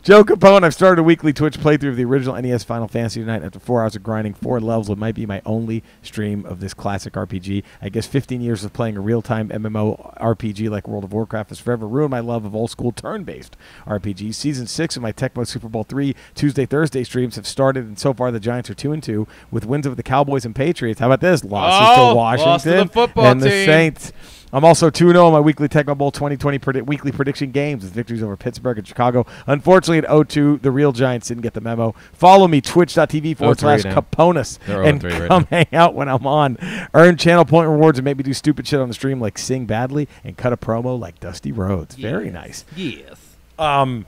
Joe Capone, I've started a weekly Twitch playthrough of the original NES Final Fantasy tonight. After 4 hours of grinding 4 levels, it might be my only stream of this classic RPG. I guess 15 years of playing a real-time MMO RPG like World of Warcraft has forever ruined my love of old-school turn-based RPGs. Season 6 of my Tecmo Super Bowl III Tuesday-Thursday streams have started, and so far the Giants are 2-2 with wins over the Cowboys and Patriots. How about this? Losses to Washington lost to the football and the team. Saints. I'm also 2-0 on my weekly Tecmo Bowl 2020 weekly prediction games with victories over Pittsburgh and Chicago. Unfortunately, at 0-2, the real Giants didn't get the memo. Follow me, twitch.tv/Caponis, and come hang out when I'm on. Earn channel point rewards and make me do stupid shit on the stream like sing badly and cut a promo like Dusty Rhodes. Yes. Very nice. Yes. The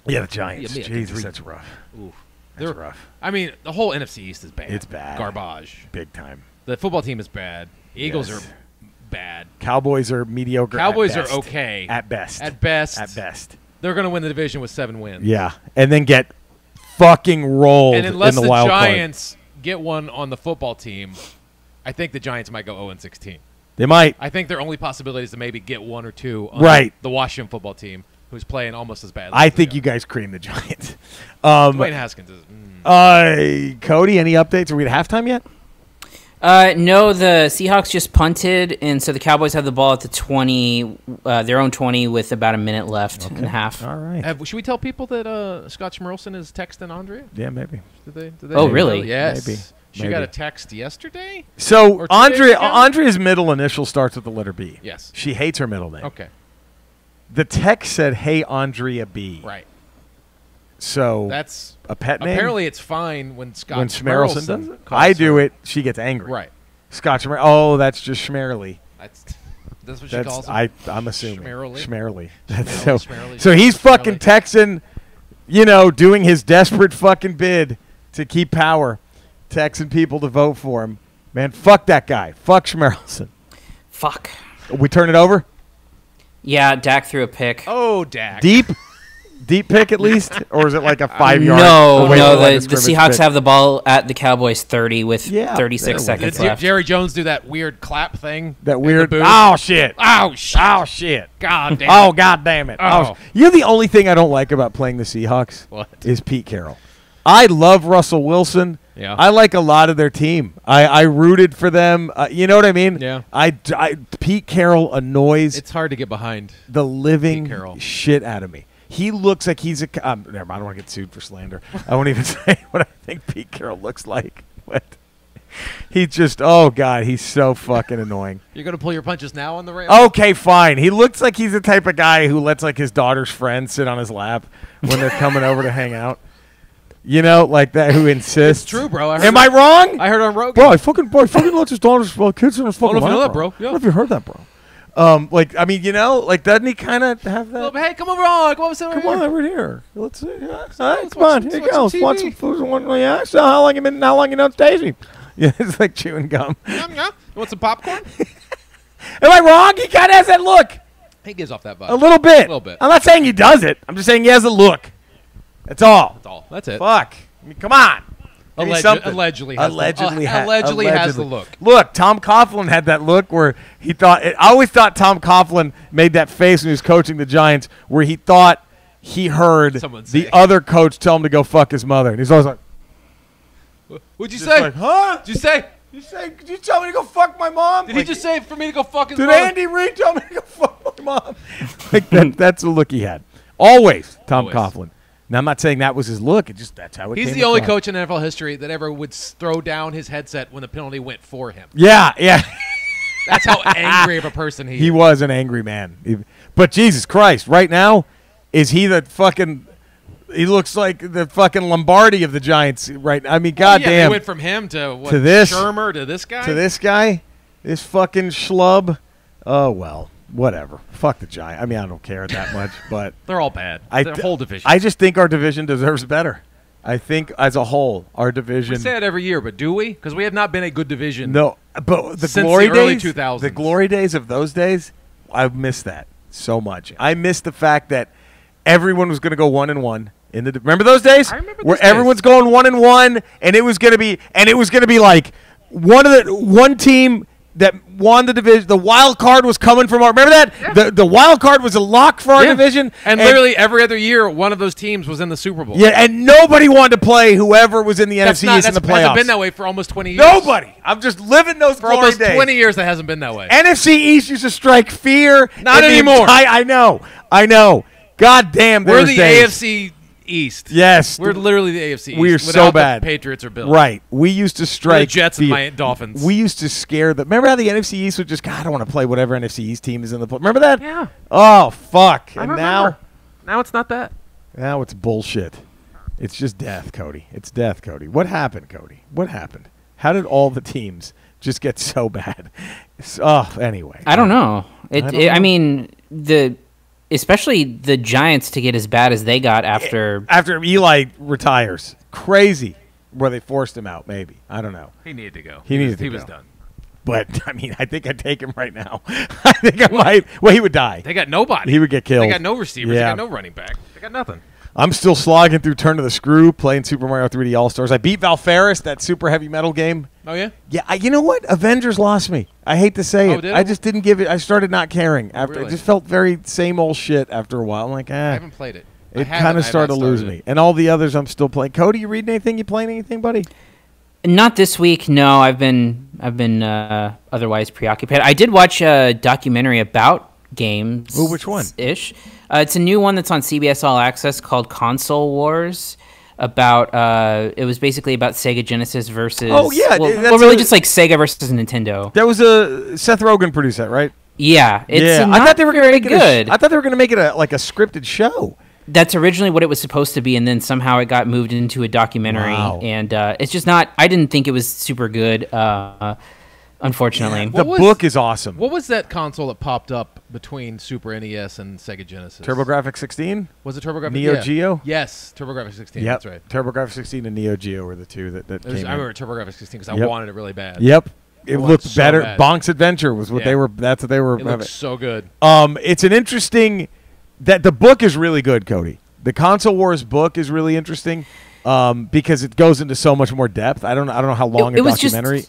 Giants. Jesus, that's rough. Oof. That's rough. I mean, the whole NFC East is bad. It's bad. Garbage. Big time. The football team is bad. Eagles are bad. Cowboys are mediocre. Cowboys are okay. At best. At best. At best. They're going to win the division with 7 wins. Yeah. And then get fucking rolled in the wild card. And unless the Giants get one on the football team, I think the Giants might go 0-16. They might. I think their only possibility is to maybe get 1 or 2 on the Washington football team, who's playing almost as badly. I think you guys cream the Giants. Dwayne Haskins is. Cody, any updates? Are we at halftime yet? No, the Seahawks just punted, and so the Cowboys have the ball at the 20, their own 20, with about a minute left and a half. All right. Should we tell people that Scott Schmerlson is texting Andrea? Yeah, maybe. Did they oh, really? Yes. Maybe. She got a text yesterday? So Andrea's middle initial starts with the letter B. Yes. She hates her middle name. Okay. The text said, "Hey, Andrea B." Right. So that's a pet name. Apparently, it's fine when Scott Schmerlson does it. I do it. She gets angry. Right. Scott Schmerlson. Oh, that's just Schmerly. That's what she calls him. I'm assuming. Schmerly. So he's fucking texting, doing his desperate fucking bid to keep power, texting people to vote for him. Man, fuck that guy. Fuck Schmerlson. Fuck. We turn it over? Yeah, Dak threw a pick. Oh, Dak. Deep pick at least? Or is it like a 5-yard? No, the Seahawks have the ball at the Cowboys 30 with 36 seconds left. Did Jerry Jones do that weird clap thing? That weird, oh shit. Oh shit. Oh shit. God damn it. Oh god damn it. Oh. The only thing I don't like about playing the Seahawks is Pete Carroll. I love Russell Wilson. Yeah. I like a lot of their team. I rooted for them. You know what I mean? Yeah. Pete Carroll annoys. It's hard to get behind the living shit out of me. He looks like he's a. Never mind, I don't want to get sued for slander. I won't even say what I think Pete Carroll looks like. But he just, oh God, he's so fucking annoying. You're gonna pull your punches now on the Ramble? Okay, fine. He looks like he's the type of guy who lets like his daughter's friends sit on his lap when they're coming over to hang out. You know, like that. Who insists? It's true, bro. Am I wrong? I heard on Rogan. Bro, fucking lets his daughter's kids in his fucking lap. I don't know if you know that, bro. Yeah. I don't know if you heard that, bro. Like, I mean, you know, like, doesn't he kind of have that? Hey, come over on. Come over here. Let's see. Yeah. Come on. Here you go. Want some food? Yeah. So how long you known Stacy? Yeah, it's like chewing gum. You want some popcorn? Am I wrong? He kind of has that look. He gives off that vibe. A little bit. I'm not saying he does it. I'm just saying he has a look. That's all. That's it. Fuck. I mean, come on. Allegedly has the look. Look, Tom Coughlin had that look where he thought. I always thought Tom Coughlin made that face when he was coaching the Giants, where he thought he heard the other coach tell him to go fuck his mother, and he's always like, "What'd you say? Like, huh? Did you say? Did you tell me to go fuck my mom? Did he just say for me to go fuck his mom? Did Andy Reid tell me to go fuck my mom?" Like that's the look he had. Always, Tom Coughlin. Now, I'm not saying that was his look. That's how it came. He's the only coach in NFL history that ever would throw down his headset when the penalty went for him. Yeah. That's how angry of a person he is. He was an angry man. But Jesus Christ, right now, is he the fucking – he looks like the fucking Lombardi of the Giants right now. I mean, goddamn. They went from him to Shermer to this guy? To this guy? This fucking schlub? Oh, well. Whatever. Fuck the Giants. I mean, I don't care that much, but they're all bad. Their whole division. I just think our division deserves better. I think as a whole, our division. We say it every year, but do we? Because we have not been a good division. No, but the since glory the early days, 2000s. the glory days of those days, I miss that so much. I miss the fact that everyone was going to go 1-1 in the. Remember those days? I remember where those days. Everyone's going 1-1, and it was going to be like one team that won the division. The wild card was coming from our. Remember that? Yeah. The wild card was a lock for our division, and literally every other year, one of those teams was in the Super Bowl. Yeah, and nobody wanted to play whoever was in the NFC East in the playoffs. It hasn't been that way for almost 20 years. Nobody. I'm just living those for glory almost days. 20 years. That hasn't been that way. NFC East used to strike fear. Not anymore. I know. God damn. We're the days. AFC East. Yes. We're literally the AFC East. We are so bad. The Patriots or Bills. Right. We used to strike. The Jets and my Dolphins. We used to scare them. Remember how the NFC East would just, God, I don't want to play whatever NFC East team is in the play. Remember that? Yeah. Oh, fuck. I and remember. Now it's not that. Now it's bullshit. It's just death, Cody. It's death, Cody. What happened, Cody? What happened? How did all the teams just get so bad? Anyway. I don't know. I mean, especially the Giants to get as bad as they got after Eli retires. Crazy where they forced him out, maybe. I don't know. He needed to go. He was done. But, I mean, I think I'd take him right now. I think I might. Well, he would die. They got nobody. He would get killed. They got no receivers. Yeah. They got no running back. They got nothing. I'm still slogging through Turn to the Screw, playing Super Mario 3D All-Stars. I beat Val Ferris, that super heavy metal game. Oh, yeah? Yeah, you know what? Avengers lost me. I hate to say it. Did I just didn't give it. I started not caring. After Really? It just felt very same old shit after a while. I'm like, I haven't played it. It kind of started to lose me. And all the others I'm still playing. Cody, you reading anything? You playing anything, buddy? Not this week. No, I've been otherwise preoccupied. I did watch a documentary about games. Ooh, which one? Ish. It's a new one that's on CBS All Access called Console Wars. It was basically about Sega Genesis versus. Oh yeah, really just like Sega versus Nintendo. That was a Seth Rogen produced that, right? Yeah, it's I thought they were very good. I thought they were going to make it a scripted show. That's originally what it was supposed to be, and then somehow it got moved into a documentary. Wow. And it's just not. I didn't think it was super good. Unfortunately, the book is awesome. What was that console that popped up between Super NES and Sega Genesis? TurboGrafx 16? Was it TurboGrafx? Neo Geo? Yes, TurboGrafx 16. Yep. That's right. TurboGrafx 16 and Neo Geo were the two that came in. I remember TurboGrafx 16 because I wanted it really bad. Yep. It looked so better. bad. Bonk's Adventure was what they were. That's what they were. It looked so good. It's an interesting. That the book is really good, Cody. The Console Wars book is really interesting because it goes into so much more depth. I don't know how long a documentary.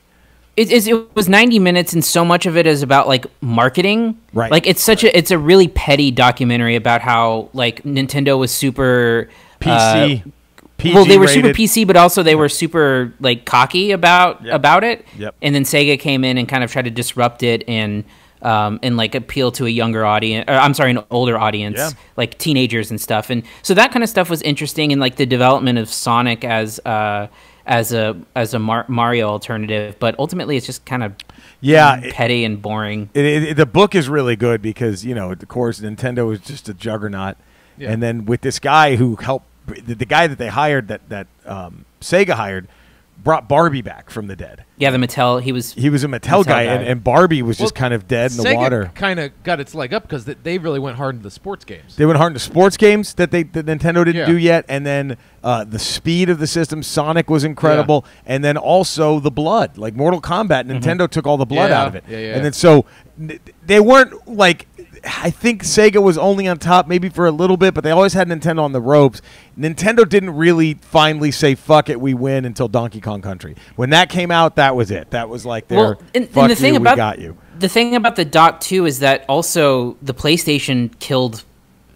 It was 90 minutes, and so much of it is about like marketing. Right. Like it's a really petty documentary about how like Nintendo was super PC PG well, they were rated. super PC, but also they were super like cocky about it. Yep. And then Sega came in and kind of tried to disrupt it and like appeal to a younger audience. Or, I'm sorry, an older audience, like teenagers and stuff. And so that kind of stuff was interesting. And like the development of Sonic as a Mario alternative, but ultimately it's just kind of petty and boring. The book is really good because, you know, of course, Nintendo was just a juggernaut. Yeah. And then with this guy who helped, the guy that they hired, that Sega hired, brought Barbie back from the dead. Yeah, the Mattel. He was a Mattel guy. And Barbie was just kind of dead in the water. Kind of got its leg up because they really went hard into the sports games. They went hard into sports games that Nintendo didn't do yet, and then the speed of the system, Sonic was incredible, and then also the blood, like Mortal Kombat. Nintendo took all the blood out of it, and then so they weren't like. I think Sega was only on top maybe for a little bit, but they always had Nintendo on the ropes. Nintendo didn't really finally say, fuck it, we win until Donkey Kong Country. When that came out, that was it. That was like their, fuck the thing we got you. The thing about the dock, too, is that also the PlayStation killed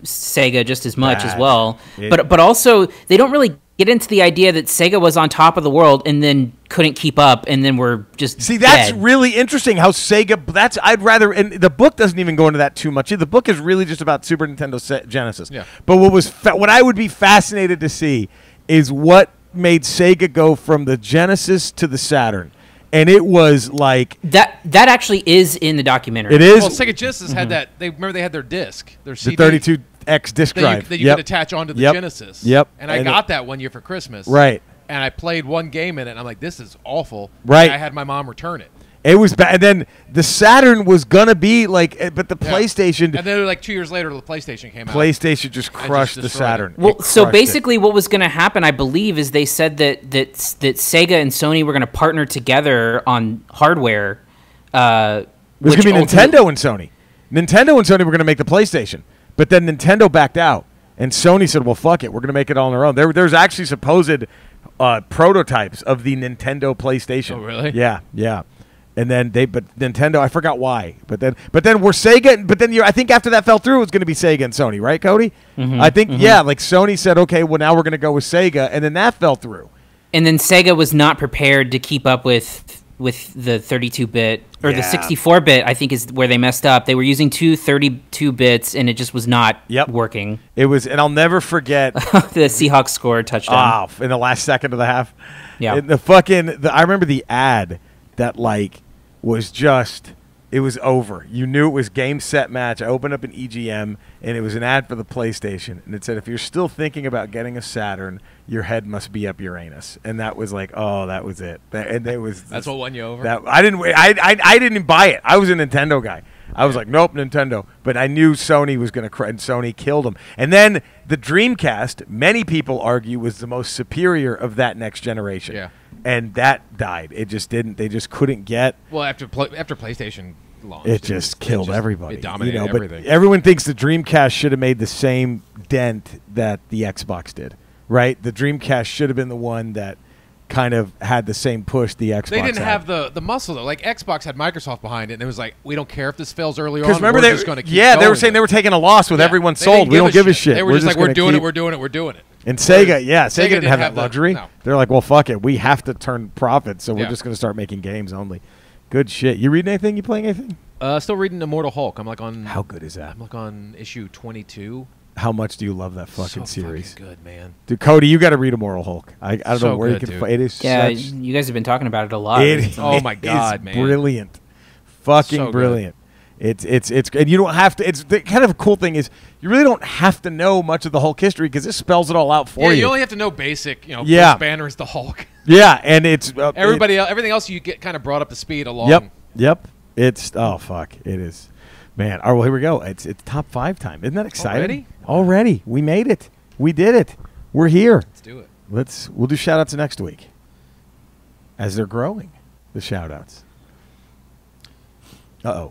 Sega just as much as well. But also, they don't really get into the idea that Sega was on top of the world and then couldn't keep up and then were just that's really interesting how Sega I'd rather, and the book doesn't even go into that too much. The book is really just about Super Nintendo Genesis. But what I would be fascinated to see is what made Sega go from the Genesis to the Saturn. And it was like that actually is in the documentary. It is. Well, Sega Genesis had that. They had their disc, their CD, the 32X disc drive that you could attach onto the Genesis. Yep. And I got that one year for Christmas. Right. And I played one game in it, and I'm like, this is awful. Right. And I had my mom return it. It was bad. And then the Saturn was going to be like, but the PlayStation. And then like 2 years later, the PlayStation came out. PlayStation just crushed the Saturn. Well, so basically what was going to happen, I believe, is they said that Sega and Sony were going to partner together on hardware. It was going to be Nintendo and Sony. Nintendo and Sony were going to make the PlayStation. But then Nintendo backed out. And Sony said, well, fuck it. We're going to make it all on our own. There's actually supposed prototypes of the Nintendo PlayStation. Oh, really? Yeah, yeah. And then but Nintendo, I forgot why. But then we're Sega. But then I think after that fell through, it was going to be Sega and Sony, right, Cody? Mm-hmm, I think like Sony said, okay, well now we're going to go with Sega, and then that fell through. And then Sega was not prepared to keep up with the 32-bit or the 64-bit. I think is where they messed up. They were using two 32 bits, and it just was not working. It was, and I'll never forget the Seahawks scored touchdown in the last second of the half. Yeah, I remember the ad that like. Was just, it was over. You knew it was game, set, match. I opened up an EGM, and it was an ad for the PlayStation, and it said, if you're still thinking about getting a Saturn, your head must be up your anus. And that was like, oh, that was it. And it was that's what won you over? I didn't buy it. I was a Nintendo guy. I was like, nope, Nintendo. But I knew Sony was going to and Sony killed them. And then the Dreamcast, many people argue, was the most superior of that next generation. Yeah. And that died. It just didn't. They just couldn't get. Well, after PlayStation launched, it just killed everybody. It dominated everything. But everyone thinks the Dreamcast should have made the same dent that the Xbox did, right? The Dreamcast should have been the one that kind of had the same push the Xbox. They didn't have the muscle though. Like Xbox had Microsoft behind it, and it was like, we don't care if this fails early on. Remember, we're just going to keep going. they were saying they were taking a loss with everyone sold. We don't give a shit. They were just like, we're doing it. And Sega didn't have that luxury. No. They're like, well, fuck it. We have to turn profit, so we're just going to start making games only. Good shit. You reading anything? You playing anything? Still reading Immortal Hulk. I'm like on. How good is that? I'm like on issue 22. How much do you love that fucking series? Fucking good, man. Dude, Cody, you got to read Immortal Hulk. I don't know where you can find it. Is you guys have been talking about it a lot. Oh my god, man! Brilliant, fucking brilliant. It's and you don't have to. It's the kind of a cool thing is you really don't have to know much of the Hulk history because this spells it all out for you. Yeah, you only have to know basic. Bruce Banner is the Hulk. Yeah, and it's everything else you get kind of brought up to speed along. Yep. It's fuck. It is, man. All right, well, here we go. It's top 5 time. Isn't that exciting? Already, we made it. We did it. We're here. Let's do it. We'll do shout outs next week as they're growing. The shout outs.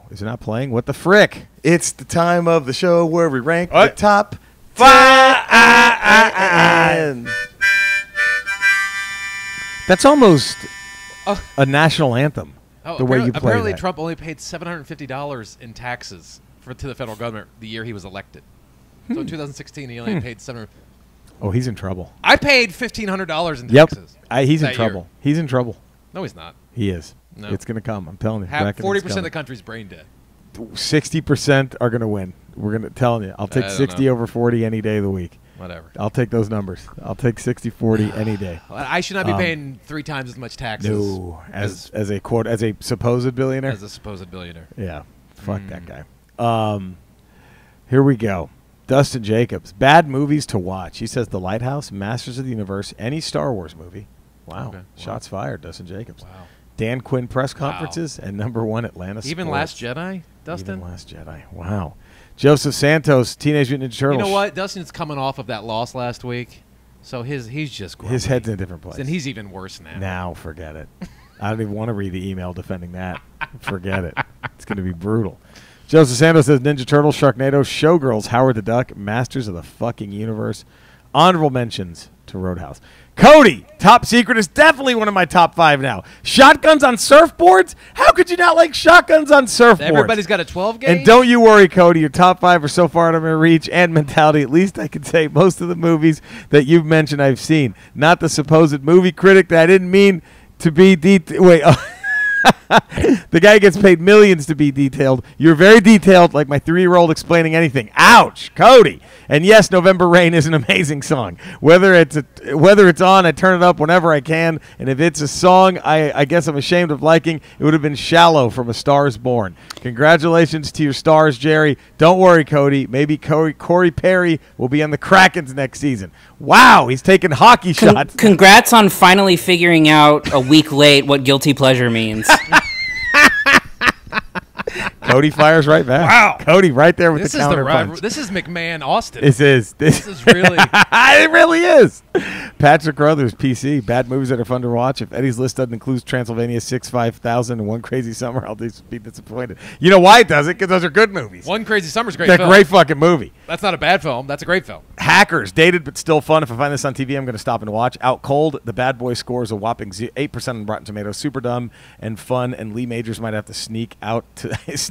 Is it not playing? What the frick? It's the time of the show where we rank the top 5. That's almost a national anthem. The way you play apparently that. Trump only paid $750 in taxes to the federal government the year he was elected. So in 2016, he only paid $700. Oh, he's in trouble. I paid $1,500 in Yep. taxes. He's in trouble. He's in trouble. No, he's not. He is. No. It's going to come. I'm telling you. 40% of the country's brain dead. 60% are going to win. We're going to tell you. I'll take 60 over 40 any day of the week. Whatever. I'll take those numbers. I'll take 60-40 any day. I should not be paying 3 times as much taxes. No, as a supposed billionaire. As a supposed billionaire. Yeah. Fuck that guy. Here we go. Dustin Jacobs. Bad movies to watch. He says The Lighthouse, Masters of the Universe, any Star Wars movie. Wow. Okay. Shots fired, Dustin Jacobs. Wow. Dan Quinn press conferences and #1 Atlanta Sports. Even Last Jedi, Dustin? Even Last Jedi. Wow. Joseph Santos, Teenage Mutant Ninja Turtles. You know what? Dustin's coming off of that loss last week, so he's just grumpy. His head's in a different place. And he's even worse now. Now, forget it. I don't even want to read the email defending that. Forget it. It's going to be brutal. Joseph Santos says Ninja Turtles, Sharknado, Showgirls, Howard the Duck, Masters of the fucking Universe. Honorable mentions to Roadhouse. Cody, Top Secret is definitely one of my top 5 now. Shotguns on surfboards? How could you not like shotguns on surfboards? Everybody's got a 12 gauge? And don't you worry, Cody. Your top 5 are so far out of my reach and mentality. At least I can say most of the movies that you've mentioned I've seen. Not the supposed movie critic that I didn't mean to be wait. The guy gets paid millions to be detailed. You're very detailed, like my 3-year-old explaining anything. Ouch, Cody. And yes, November Rain is an amazing song. Whether it's on, I turn it up whenever I can. And if it's a song I guess I'm ashamed of liking, it would have been Shallow from A Star Is Born. Congratulations to your stars, Jerry. Don't worry, Cody. Maybe Corey Perry will be on the Krakens next season. Wow, he's taking hockey shots. Congrats on finally figuring out a week late what guilty pleasure means. Cody fires right back. Wow. Cody right there with the counterpunch. This is McMahon-Austin. This is really... it really is. Patrick Crothers, PC. Bad movies that are fun to watch. If Eddie's list doesn't include Transylvania 65000 and One Crazy Summer, I'll just be disappointed. You know why it doesn't? Because those are good movies. One Crazy Summer's a great film. film. Great fucking movie. That's not a bad film. That's a great film. Hackers, dated but still fun. If I find this on TV, I'm going to stop and watch. Out Cold, The Bad Boy scores a whopping 8% on Rotten Tomatoes. Super dumb and fun, and Lee Majors might have to seek this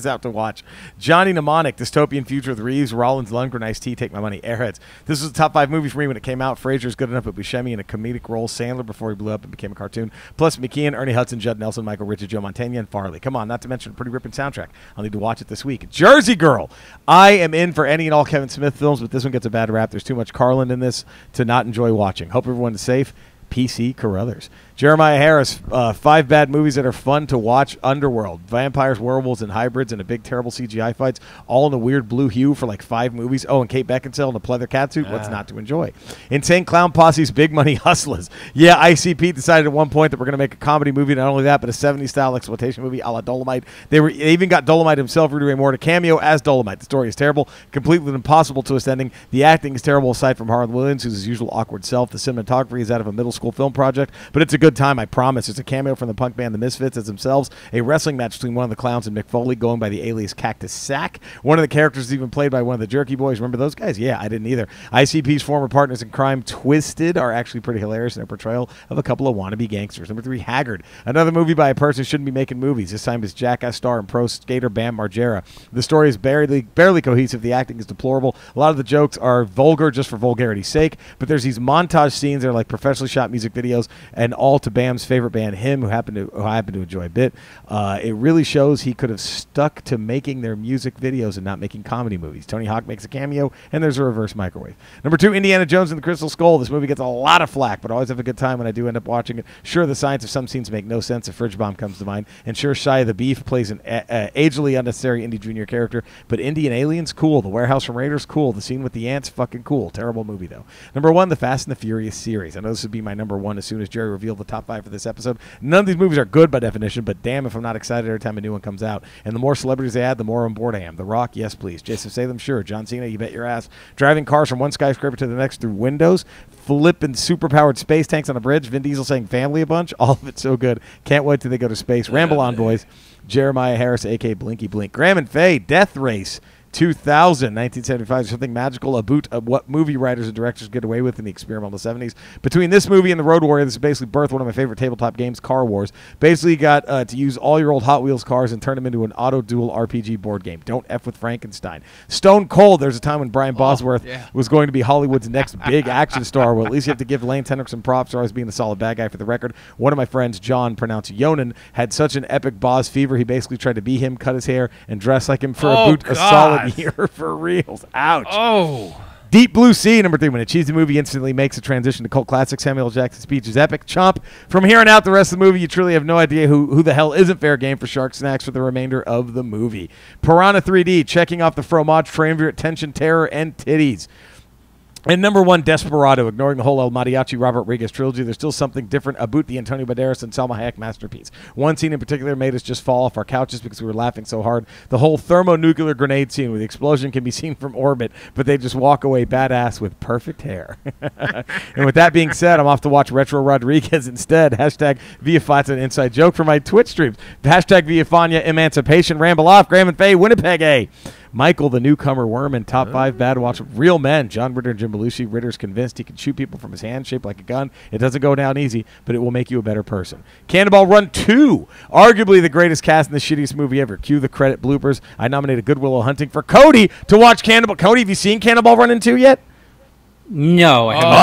out to watch. Johnny Mnemonic, Dystopian Future of the Reeves, Rollins, Lundgren, Ice-T, Take My Money, Airheads. This was the top 5 movie for me when it came out. Frasier's good enough at Buscemi in a comedic role. Sandler before he blew up and became a cartoon. Plus McKeon, Ernie Hudson, Judd Nelson, Michael Richards, Joe Mantegna, and Farley. Come on, not to mention a pretty ripping soundtrack. I'll need to watch it this week. Jersey Girl. I am in for any and all Kevin Smith films, but this one gets a bad rap. There's too much Carlin in this to not enjoy watching. Hope everyone is safe. PC Carruthers. Jeremiah Harris, 5 bad movies that are fun to watch. Underworld, vampires, werewolves, and hybrids, and a big, terrible CGI fights, all in a weird blue hue for like 5 movies. Oh, and Kate Beckinsale in a pleather catsuit. What's not to enjoy? Insane Clown Posse's Big Money Hustlers. Yeah, ICP decided at one point that we're going to make a comedy movie. Not only that, but a 70s-style exploitation movie a la Dolomite. They even got Dolomite himself, Rudy Ray Moore, to cameo as Dolomite. The story is terrible, completely impossible twist ending. The acting is terrible, aside from Harlan Williams, who's his usual awkward self. The cinematography is out of a middle school film project, but it's a good time, I promise. It's a cameo from the punk band The Misfits as themselves, a wrestling match between one of the clowns and Mick Foley, going by the alias Cactus Sack. One of the characters is even played by one of the Jerky Boys. Remember those guys? Yeah, I didn't either. ICP's former partners in crime, Twisted, are actually pretty hilarious in their portrayal of a couple of wannabe gangsters. Number 3, Haggard, another movie by a person who shouldn't be making movies. This time it's jackass star and pro skater Bam Margera. The story is barely cohesive. The acting is deplorable. A lot of the jokes are vulgar just for vulgarity's sake, but there's these montage scenes that are like professionally shot music videos, and all to Bam's favorite band, Him, who I happen to enjoy a bit. It really shows he could have stuck to making their music videos and not making comedy movies. Tony Hawk makes a cameo, and there's a reverse microwave. Number 2, Indiana Jones and the Crystal Skull. This movie gets a lot of flack, but I always have a good time when I do end up watching it. Sure, the science of some scenes make no sense. A fridge bomb comes to mind. And sure, Shia the Beef plays an agedly unnecessary Indy Jr. character, but Indian Aliens, cool. The Warehouse from Raiders, cool. The scene with the ants, fucking cool. Terrible movie, though. Number 1, the Fast and the Furious series. I know this would be my number 1 as soon as Jerry revealed the top 5 for this episode. None of these movies are good by definition, but damn if I'm not excited every time a new one comes out. And the more celebrities they add, the more on board I am. The Rock, yes please. Jason Statham, sure. John Cena, you bet your ass. Driving cars from one skyscraper to the next through windows. Flipping superpowered space tanks on a bridge. Vin Diesel saying family a bunch. All of it so good. Can't wait till they go to space. Ramble on, boys. Jeremiah Harris, a.k.a. Blinky Blink. Graham and Faye, Death Race. 2000, 1975, something magical about what movie writers and directors get away with in the experimental 70s. Between this movie and The Road Warrior, this is basically birthed one of my favorite tabletop games, Car Wars. Basically, you got to use all your old Hot Wheels cars and turn them into an auto-duel RPG board game. Don't F with Frankenstein. Stone Cold, there's a time when Brian Bosworth was going to be Hollywood's next big action star. Well, at least you have to give Lane Tennick some props for always being a solid bad guy. For the record, one of my friends, John, pronounced Yonan, had such an epic Boz fever, he basically tried to be him, cut his hair, and dress like him for a solid year. For reals. Ouch. Oh. Deep Blue Sea, number 3. When a cheesy movie instantly makes a transition to cult classic, Samuel L. Jackson's speech is epic. Chomp. From here on out, the rest of the movie, you truly have no idea who the hell isn't fair game for shark snacks for the remainder of the movie. Piranha 3D, checking off the fromage, triumvirate, tension, terror, and titties. And number 1, Desperado. Ignoring the whole El Mariachi Robert Rodriguez trilogy, there's still something different about the Antonio Banderas and Salma Hayek masterpiece. One scene in particular made us just fall off our couches because we were laughing so hard. The whole thermonuclear grenade scene where the explosion can be seen from orbit, but they just walk away badass with perfect hair. And with that being said, I'm off to watch Retro Rodriguez instead. Hashtag Villafaña, an inside joke for my Twitch streams. Hashtag Villafaña Emancipation. Ramble off. Graham and Faye, Winnipeg, A. Michael, the newcomer worm, and top 5 bad watch real men. John Ritter and Jim Belushi. Ritter's convinced he can shoot people from his hand shaped like a gun. It doesn't go down easy, but it will make you a better person. Cannonball Run 2, arguably the greatest cast in the shittiest movie ever. Cue the credit bloopers. I nominated Good Will Hunting for Cody to watch Cannonball. Cody, have you seen Cannonball Run 2 yet? No, I haven't.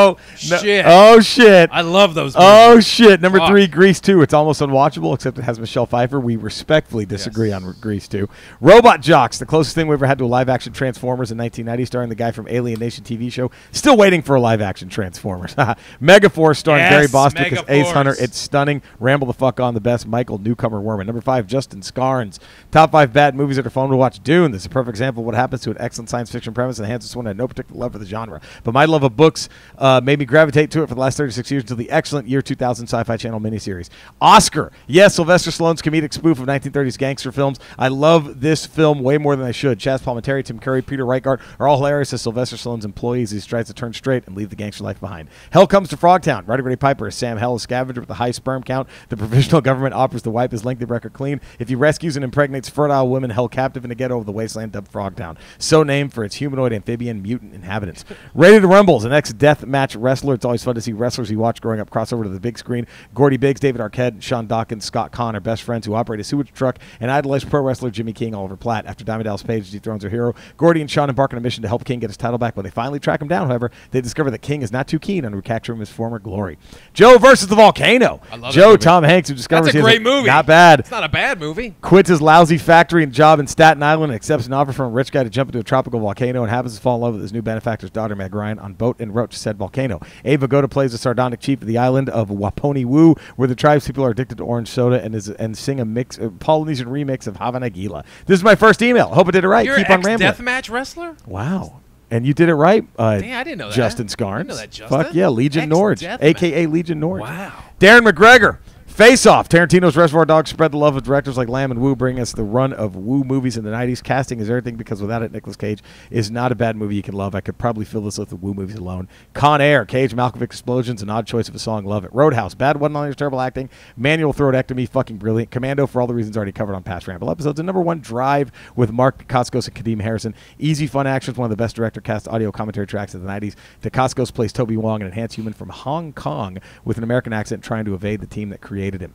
Oh, shit. Oh, shit. I love those movies. Oh, shit. Number 3, Grease 2. It's almost unwatchable, except it has Michelle Pfeiffer. We respectfully disagree on Grease 2. Robot Jocks, the closest thing we ever had to a live-action Transformers in 1990, starring the guy from Alien Nation TV show. Still waiting for a live-action Transformers. Megaforce, starring Barry Bostwick as Ace Hunter. It's stunning. Ramble the fuck on, the best. Michael, newcomer worm. Number 5, Justin Scarns. Top 5 bad movies that are fun to watch. Dune. This is a perfect example of what happens to an excellent science fiction premise and enhances one had no particular love for the genre. But my love of books made me gravitate to it for the last 36 years until the excellent year 2000 Sci-Fi Channel miniseries. Oscar. Yes, Sylvester Stallone's comedic spoof of 1930s gangster films. I love this film way more than I should. Chaz Palminteri, Tim Curry, Peter Reichardt are all hilarious as Sylvester Stallone's employees as he tries to turn straight and leave the gangster life behind. Hell Comes to Frogtown. Roddy Piper is Sam Hell, a scavenger with a high sperm count. The provisional government offers to wipe his lengthy record clean if he rescues and impregnates fertile women held captive in a ghetto of the wasteland dubbed Frogtown. So named for its humanoid amphibian mutant inhabitants. Ready to Rumble's an ex-death match wrestler. It's always fun to see wrestlers you watch growing up cross over to the big screen. Gordy Biggs, David Arquette, Sean Dawkins, Scott Conn are best friends who operate a sewage truck and idolize pro wrestler Jimmy King Oliver Platt. After Diamond Dallas Page dethrones her hero, Gordy and Sean embark on a mission to help King get his title back. When they finally track him down, however, they discover that King is not too keen on recapturing his former glory. Joe versus the Volcano. I love Joe, Tom Hanks, who discovers That's a great movie. Not bad. It's not a bad movie. Quits his lousy factory and job in Staten Island and accepts an offer from a rich guy to jump into a tropical volcano and happens to fall in love with his new benefactor's daughter, Meg Ryan, on boat en route to said volcano. Ava Goda plays the sardonic chief of the island of Waponi Wu, where the tribe's people are addicted to orange soda and sing a Polynesian remix of Havana Gila. This is my first email. Hope I did it right. You're Keep an on rambling. ex-deathmatch wrestler? Wow. And you did it right. Dang, I didn't know that. Justin Scarns. I didn't know that, Justin. Fuck yeah, Legion Norge, a.k.a. Legion Norge. Wow. Darren McGregor. Face Off. Tarantino's Reservoir Dogs spread the love of directors like Lamb and Wu, bringing us the run of Wu movies in the 90s. Casting is everything because without it, Nicolas Cage is not a bad movie you can love. I could probably fill this list with Wu movies alone. Con Air. Cage, Malkovich explosions, an odd choice of a song. Love it. Roadhouse. Bad one-liners, terrible acting. Manual throatectomy, fucking brilliant. Commando, for all the reasons already covered on past Ramble episodes. And number 1, Drive with Mark Dacascos and Kadeem Harrison. Easy, fun action. One of the best director-cast audio commentary tracks of the 90s. Dacascos plays Toby Wong, an enhanced human from Hong Kong with an American accent trying to evade the team that created him.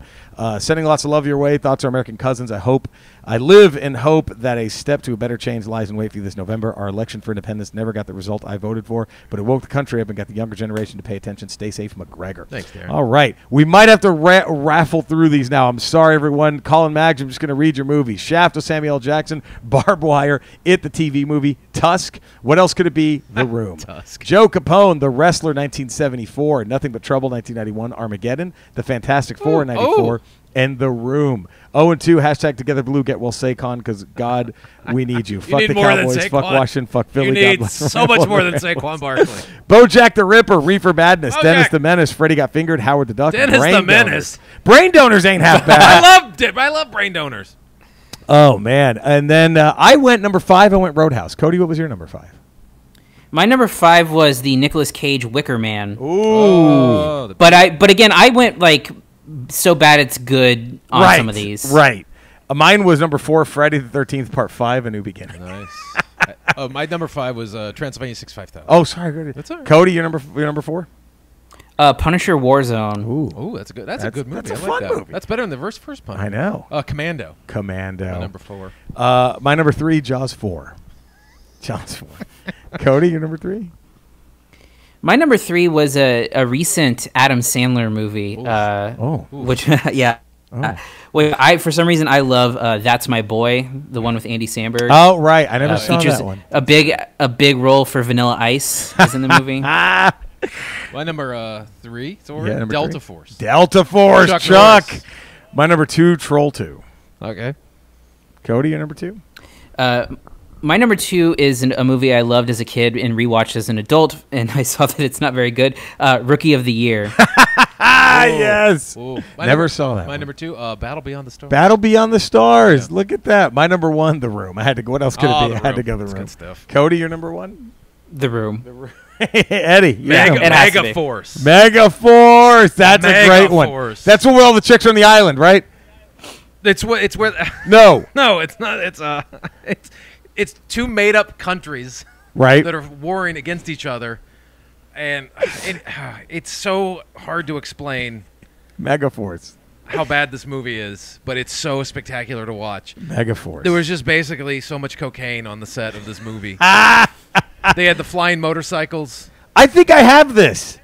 Sending lots of love your way. Thoughts are American cousins. I live in hope that a step to a better change lies in wait for you this November. Our election for independence never got the result I voted for, but it woke the country up and got the younger generation to pay attention. Stay safe, McGregor. Thanks, Darren. All right. We might have to raffle through these now. I'm sorry, everyone. Colin Maggs, I'm just going to read your movies. Shaft with Samuel L. Jackson, Barbed Wire, It, the TV movie, Tusk. What else could it be? The Room. Tusk. Joe Capone, The Wrestler, 1974. Nothing But Trouble, 1991. Armageddon, The Fantastic Four, 94. And The Room. 0-2, hashtag Together Blue, get well Saquon, because God, we need you. Fuck need the more than Cowboys, fuck Saquon. Washington, fuck Philly. You God need bless so much more than Saquon Barkley. Bojack the Ripper, Reefer Madness, Bojack. Dennis the Menace, Freddie Got Fingered, Howard the Duck, Dennis Brain the Donors. Menace. Brain Donors ain't half bad. I love brain donors. Oh, man. And then I went number 5, I went Roadhouse. Cody, what was your number 5? My number 5 was the Nicolas Cage Wicker Man. Ooh. But again, I went like so bad it's good on some of these. Right. Mine was number 4, Friday the 13th, Part 5, A New Beginning. Nice. My number 5 was Transylvania 65000. Oh, sorry. That's all right. Cody, your number 4? Punisher Warzone. Ooh, that's a good. That's a good movie. That's a I like fun that. movie. That's better than the first Punisher. I know. Commando. My number 4. My number 3, Jaws 4. Jaws 4. Cody, your number 3? My number 3 was a recent Adam Sandler movie. Which yeah. For some reason I love That's My Boy, the one with Andy Samberg. Oh right, I never saw that one. A big role for Vanilla Ice is in the movie. My number 3, number Delta 3. Force. Delta Force, Chuck. My number 2, Troll 2. Okay. Cody, your number 2? My number 2 is a movie I loved as a kid and rewatched as an adult, and I saw that it's not very good. Rookie of the Year. Yes. Never saw that. My number 2, Battle Beyond the Stars. Battle Beyond the Stars. Yeah. Look at that. My number 1, The Room. I had to go. What else could it be? I had to go The Room. Good stuff. Cody, your number 1? The Room. Eddie. Mega Force. Mega Force. That's a great one. That's where all the chicks are on the island, right? It's where. No. No, it's not. It's two made up countries, right, that are warring against each other, and it's so hard to explain. Megaforce. How bad this movie is, but it's so spectacular to watch. Megaforce. There was just basically so much cocaine on the set of this movie. They had the flying motorcycles. I think I have this.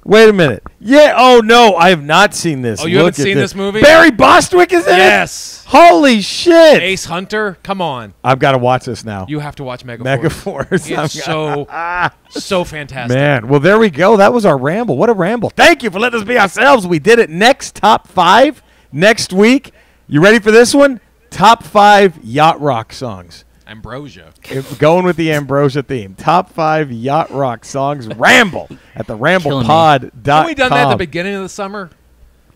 Wait a minute. Yeah. Oh no, I have not seen this. Oh, you haven't seen this movie? Barry Bostwick is in it? Yes. Holy shit. Ace Hunter. Come on. I've got to watch this now. You have to watch Megaforce. Megaforce. It's so fantastic. Man. Well, there we go. That was our ramble. What a ramble. Thank you for letting us be ourselves. We did it. Next top 5 next week. You ready for this one? Top 5 yacht rock songs. Ambrosia. Going with the Ambrosia theme. Top 5 yacht rock songs. Ramble at the RamblePod.com. Haven't we done that at the beginning of the summer?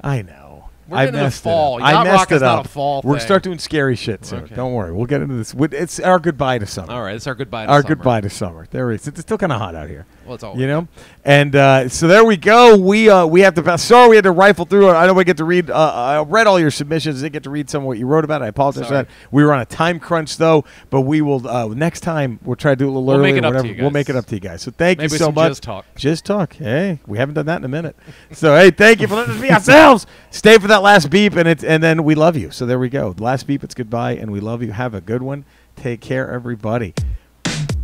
I know. We're getting into fall. Yacht rock is not a fall thing. We're going to start doing scary shit soon. Okay. Don't worry. We'll get into this. It's our goodbye to summer. All right. It's our goodbye to summer. Our goodbye to summer. There it is. It's still kind of hot out here. Well, it's all you know? And so there we go. We have to sorry we had to rifle through it. I know we get to read. I read all your submissions. I didn't get to read some of what you wrote about. I apologize for that. We were on a time crunch, though. But we will, next time, we'll try to do it a little earlier. We'll make it up to you guys. So thank you so much. Just talk. Hey, we haven't done that in a minute. So, hey, thank you for letting us be ourselves. Stay for that last beep, and then we love you. So there we go. Last beep, it's goodbye, and we love you. Have a good one. Take care, everybody.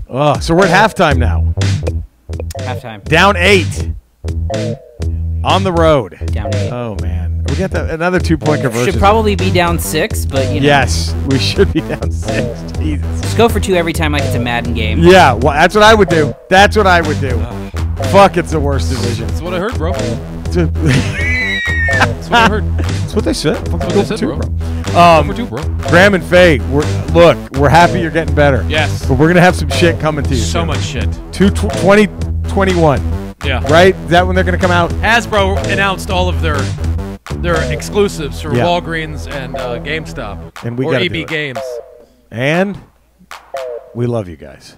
Oh, so we're at halftime now. Halftime. Down 8. On the road. Down 8. Oh, man. We got another 2-point conversion. Should probably be down 6, but you know. Yes, we should be down 6. Jesus. Just go for 2 every time like it's a Madden game. Yeah, well, that's what I would do. That's what I would do. Fuck, it's the worst division. That's what I heard, bro. That's what I heard. That's what they said. That's what they said, bro. For 2, bro. Graham and Faye, we're happy you're getting better. Yes. But we're going to have some shit coming to you. So much shit. 2021. Yeah. Right? Is that when they're going to come out? Hasbro announced all of their exclusives for Walgreens and GameStop. And we or gotta EB Games. And we love you guys.